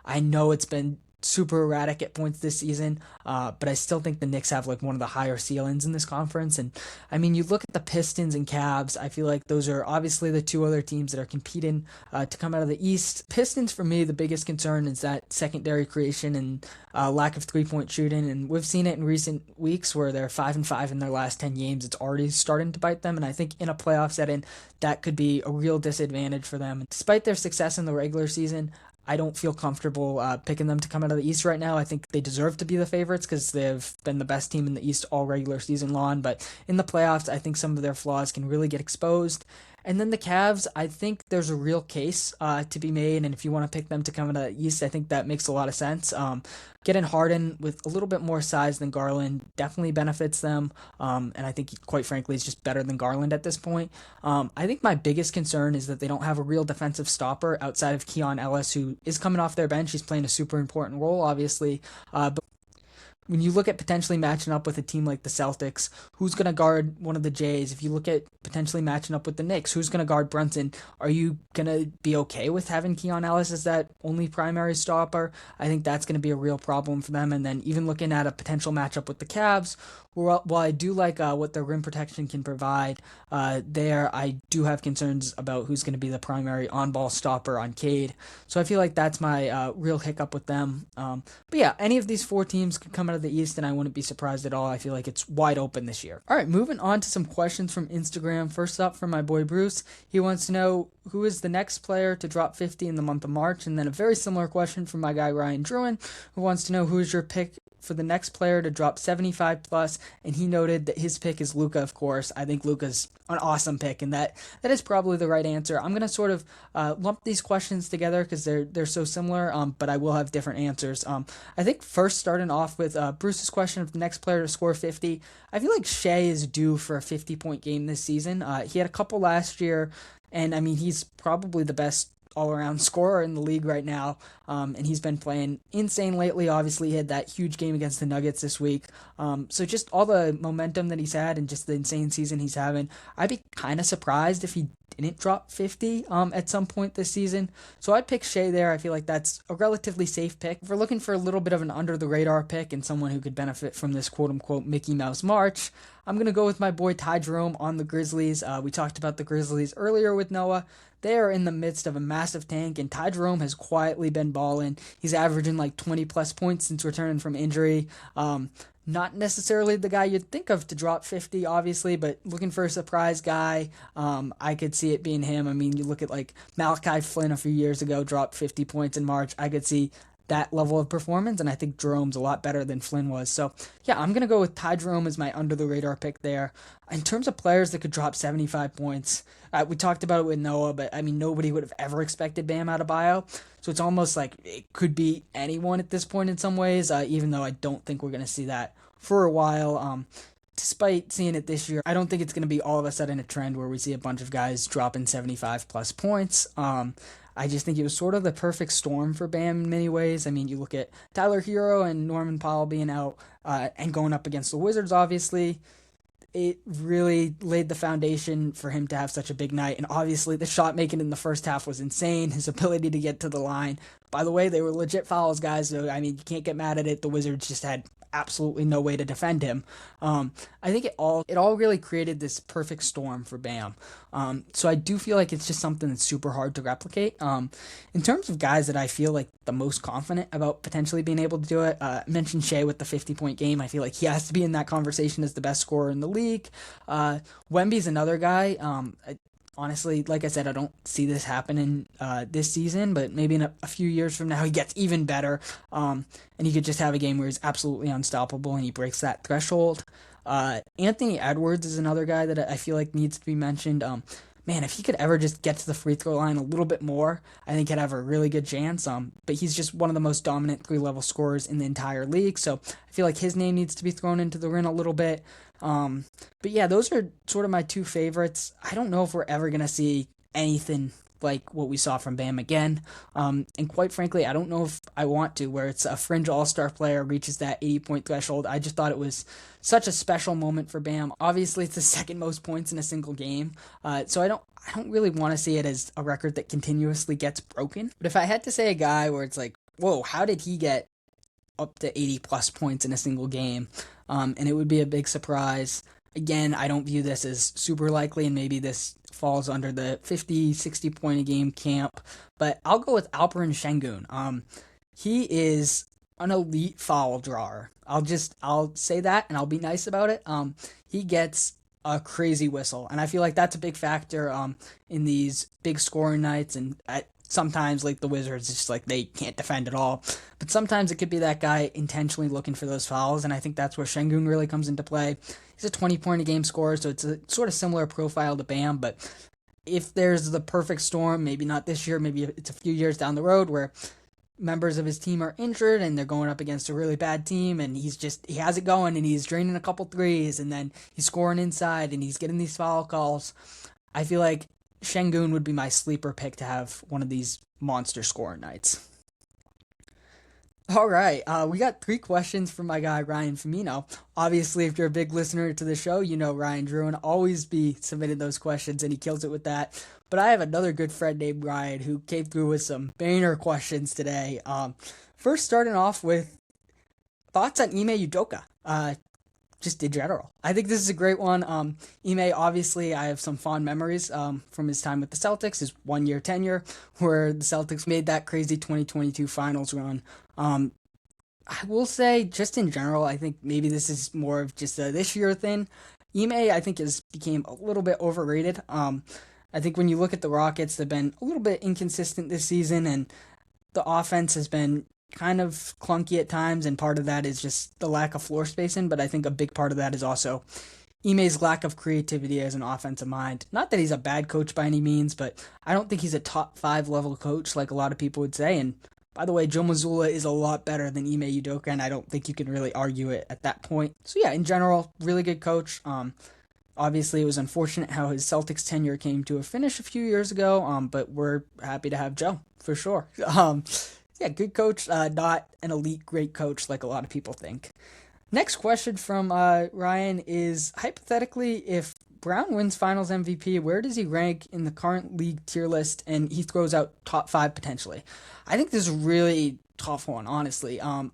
I know it's been super erratic at points this season, but I still think the Knicks have like one of the higher ceilings in this conference. And I mean, you look at the Pistons and Cavs, I feel like those are obviously the two other teams that are competing to come out of the East. Pistons, for me, the biggest concern is that secondary creation and lack of 3-point shooting. And we've seen it in recent weeks where they're 5-5 in their last 10 games. It's already starting to bite them. And I think in a playoff setting, that could be a real disadvantage for them. Despite their success in the regular season, I don't feel comfortable picking them to come out of the East right now. I think they deserve to be the favorites because they've been the best team in the East all regular season long. But in the playoffs, I think some of their flaws can really get exposed. And then the Cavs, I think there's a real case to be made. And if you want to pick them to come out of the East, I think that makes a lot of sense. Getting Harden with a little bit more size than Garland definitely benefits them. And I think, quite frankly, he's just better than Garland at this point. I think my biggest concern is that they don't have a real defensive stopper outside of Keon Ellis, who is coming off their bench. He's playing a super important role, obviously. But when you look at potentially matching up with a team like the Celtics, who's going to guard one of the Jays? If you look at potentially matching up with the Knicks, who's going to guard Brunson? Are you going to be okay with having Keon Ellis as that only primary stopper? I think that's going to be a real problem for them. And then even looking at a potential matchup with the Cavs, while I do like what their rim protection can provide there, I do have concerns about who's going to be the primary on-ball stopper on Cade. So I feel like that's my real hiccup with them. But yeah, any of these four teams could come out of the East, and I wouldn't be surprised at all. I feel like it's wide open this year. All right, moving on to some questions from Instagram. First up from my boy Bruce. He wants to know who is the next player to drop 50 in the month of March, and then a very similar question from my guy Ryan Druin, who wants to know who is your pick for the next player to drop 75 plus, and he noted that his pick is Luka, of course. I think Luka's an awesome pick, and that is probably the right answer. I'm going to sort of lump these questions together because they're so similar, but I will have different answers. I think first starting off with Bruce's question of the next player to score 50, I feel like Shea is due for a 50-point game this season. He had a couple last year, and I mean, he's probably the best all-around scorer in the league right now, and he's been playing insane lately. Obviously, he had that huge game against the Nuggets this week, so just all the momentum that he's had and just the insane season he's having, I'd be kind of surprised if he didn't drop 50 at some point this season. So I'd pick Shea there. I feel like that's a relatively safe pick. If we're looking for a little bit of an under the radar pick and someone who could benefit from this quote unquote Mickey Mouse March, I'm going to go with my boy Ty Jerome on the Grizzlies. We talked about the Grizzlies earlier with Noah. They are in the midst of a massive tank, and Ty Jerome has quietly been balling. He's averaging like 20 plus points since returning from injury. Not necessarily the guy you'd think of to drop 50, obviously, but looking for a surprise guy, I could see it being him. I mean, you look at like Malachi Flynn a few years ago, dropped 50 points in March. I could see that level of performance, and I think Jerome's a lot better than Flynn was. So, yeah, I'm going to go with Ty Jerome as my under-the-radar pick there. In terms of players that could drop 75 points, we talked about it with Noah, but, I mean, nobody would have ever expected Bam Adebayo. So it's almost like it could be anyone at this point in some ways, even though I don't think we're going to see that for a while. Despite seeing it this year, I don't think it's going to be all of a sudden a trend where we see a bunch of guys dropping 75-plus points. I just think it was sort of the perfect storm for Bam in many ways. I mean, you look at Tyler Hero and Norman Powell being out and going up against the Wizards, obviously. It really laid the foundation for him to have such a big night. And obviously, the shot making in the first half was insane. His ability to get to the line. By the way, they were legit fouls, guys. So, I mean, you can't get mad at it. The Wizards just had absolutely no way to defend him. I think it all really created this perfect storm for Bam. So I do feel like it's just something that's super hard to replicate. In terms of guys that I feel like the most confident about potentially being able to do it, I mentioned Shea with the 50-point game. I feel like he has to be in that conversation as the best scorer in the league. Wemby's another guy. Honestly, like I said, I don't see this happening this season, but maybe in a few years from now he gets even better, and he could just have a game where he's absolutely unstoppable and he breaks that threshold. Anthony Edwards is another guy that I feel like needs to be mentioned. Man, if he could ever just get to the free throw line a little bit more, I think he'd have a really good chance. But he's just one of the most dominant three-level scorers in the entire league, so I feel like his name needs to be thrown into the ring a little bit. But yeah, those are sort of my two favorites. I don't know if we're ever going to see anything like what we saw from Bam again. And quite frankly, I don't know if I want to, where it's a fringe all-star player reaches that 80-point threshold. I just thought it was such a special moment for Bam. Obviously, it's the second most points in a single game. So I don't really want to see it as a record that continuously gets broken. But if I had to say a guy where it's like, whoa, how did he get up to 80 plus points in a single game? And it would be a big surprise. Again, I don't view this as super likely, and maybe this falls under the 50, 60 point a game camp, but I'll go with Alperen Şengün. He is an elite foul drawer. I'll say that, and I'll be nice about it. He gets a crazy whistle, and I feel like that's a big factor in these big scoring nights, and sometimes, like the Wizards, it's just like they can't defend at all. But sometimes it could be that guy intentionally looking for those fouls, and I think that's where Şengün really comes into play. He's a 20-point-a-game scorer, so it's a sort of similar profile to Bam, but if there's the perfect storm, maybe not this year, maybe it's a few years down the road where members of his team are injured and they're going up against a really bad team, and he has it going, and he's draining a couple threes, and then he's scoring inside, and he's getting these foul calls. I feel like Şengün would be my sleeper pick to have one of these monster scoring nights. All right, we got 3 questions from my guy Ryan Firmino. Obviously, if you're a big listener to the show, you know Ryan Drew and always be submitting those questions, and he kills it with that. But I have another good friend named Ryan who came through with some banger questions today. First, starting off with thoughts on Ime Udoka. Just in general. I think this is a great one. Ime, obviously, I have some fond memories from his time with the Celtics, his 1-year tenure, where the Celtics made that crazy 2022 finals run. I will say, just in general, I think maybe this is more of just a this year thing. Ime, I think, became a little bit overrated. I think when you look at the Rockets, they've been a little bit inconsistent this season, and the offense has been kind of clunky at times, and part of that is just the lack of floor spacing, but I think a big part of that is also Ime's lack of creativity as an offensive mind. Not that he's a bad coach by any means, but I don't think he's a top 5 level coach like a lot of people would say, and by the way, Joe Mazzulla is a lot better than Ime Udoka, and I don't think you can really argue it at that point. So yeah, in general, really good coach. Obviously, it was unfortunate how his Celtics tenure came to a finish a few years ago, but we're happy to have Joe, for sure. Yeah, good coach, not an elite great coach like a lot of people think. Next question from Ryan is, hypothetically, if Brown wins Finals MVP, where does he rank in the current league tier list? And he throws out top five potentially. I think this is a really tough one, honestly. I'm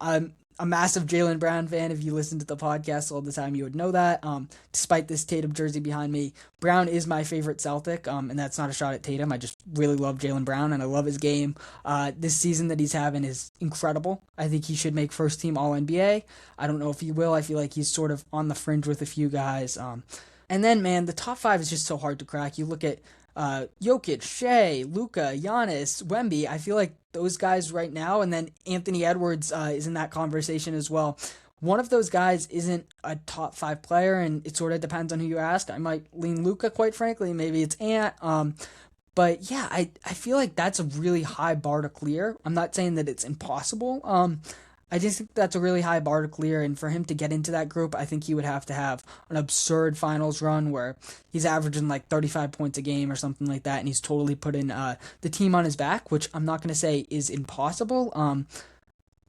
a massive Jaylen Brown fan. If you listen to the podcast all the time, you would know that. Despite this Tatum jersey behind me, Brown is my favorite Celtic, and that's not a shot at Tatum. I just really love Jaylen Brown, and I love his game. This season that he's having is incredible. I think he should make first team All NBA. I don't know if he will. I feel like he's sort of on the fringe with a few guys. And then, man, the top five is just so hard to crack. You look at Jokic, Shea, Luka, Giannis, Wemby. I feel like those guys right now, and then Anthony Edwards is in that conversation as well. One of those guys isn't a top five player, and it sort of depends on who you ask. I might lean Luka, quite frankly. Maybe it's Ant. But yeah, I feel like that's a really high bar to clear. I'm not saying that it's impossible. I just think that's a really high bar to clear, and for him to get into that group, I think he would have to have an absurd finals run where he's averaging like 35 points a game or something like that, and he's totally putting the team on his back, which I'm not going to say is impossible.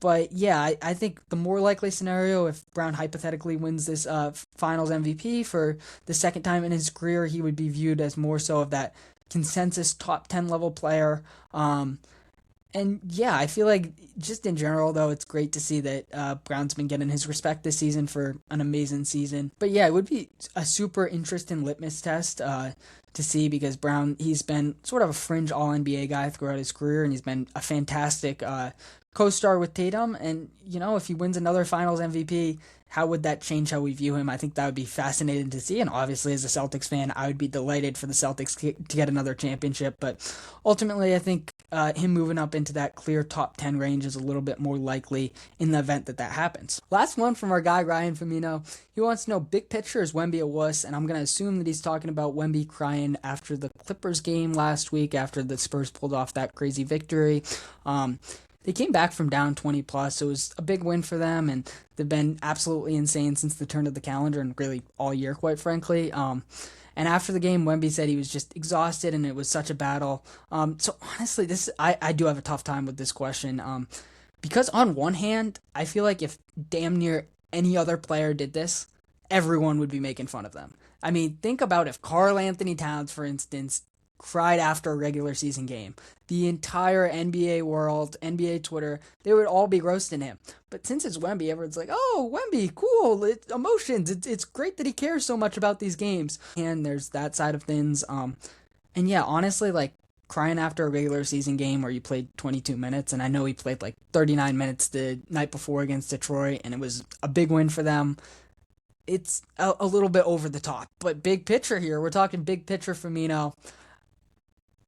But yeah, I think the more likely scenario, if Brown hypothetically wins this finals MVP for the second time in his career, he would be viewed as more so of that consensus top 10 level player. And yeah, I feel like just in general, though, it's great to see that Brown's been getting his respect this season for an amazing season. But yeah, it would be a super interesting litmus test to see, because Brown, he's been sort of a fringe All-NBA guy throughout his career, and he's been a fantastic co-star with Tatum. And, you know, if he wins another Finals MVP, how would that change how we view him? I think that would be fascinating to see. And obviously, as a Celtics fan, I would be delighted for the Celtics to get another championship. But ultimately, I think him moving up into that clear top 10 range is a little bit more likely in the event that that happens. Last one from our guy, Ryan Firmino. He wants to know, big picture, is Wemby a wuss? And I'm going to assume that he's talking about Wemby crying after the Clippers game last week, after the Spurs pulled off that crazy victory. They came back from down 20 plus, so it was a big win for them, and they've been absolutely insane since the turn of the calendar, and really all year, quite frankly. And after the game, Wemby said he was just exhausted, and it was such a battle. So honestly, I do have a tough time with this question, because on one hand, I feel like if damn near any other player did this, everyone would be making fun of them. I mean, think about if Karl Anthony Towns, for instance, cried after a regular season game. The entire NBA world, NBA Twitter, they would all be roasting him. But since it's Wemby, everyone's like, oh, Wemby, cool, emotions. It's great that he cares so much about these games. And there's that side of things. And yeah, honestly, like, crying after a regular season game where you played 22 minutes, and I know he played like 39 minutes the night before against Detroit, and it was a big win for them. It's a little bit over the top. But big picture here, we're talking big picture Firmino.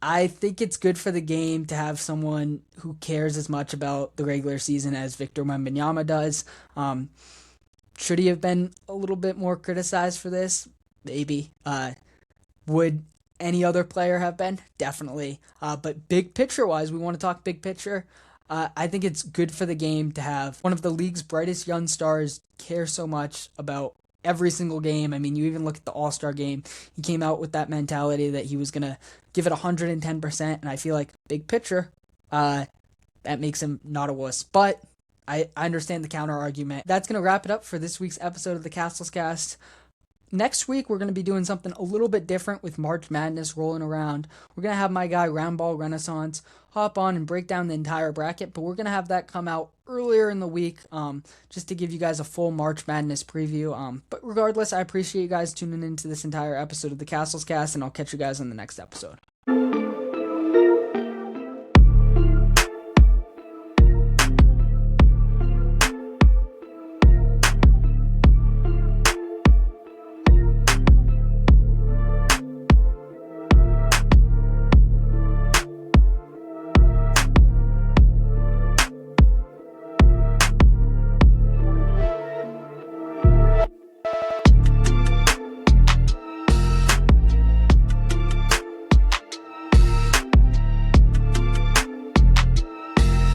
I think it's good for the game to have someone who cares as much about the regular season as Victor Wembanyama does. Should he have been a little bit more criticized for this? Maybe. Would any other player have been? Definitely. But big picture-wise, we want to talk big picture. I think it's good for the game to have one of the league's brightest young stars care so much about every single game. I mean, you even look at the All-Star game. He came out with that mentality that he was going to give it 110%, and I feel like big picture, that makes him not a wuss. But I understand the counter-argument. That's going to wrap it up for this week's episode of the Cassels Cast. Next week, we're going to be doing something a little bit different with March Madness rolling around. We're going to have my guy, Roundball Renaissance, hop on and break down the entire bracket, but we're going to have that come out earlier in the week, just to give you guys a full March Madness preview. But regardless, I appreciate you guys tuning into this entire episode of the Cassels Cast, and I'll catch you guys on the next episode.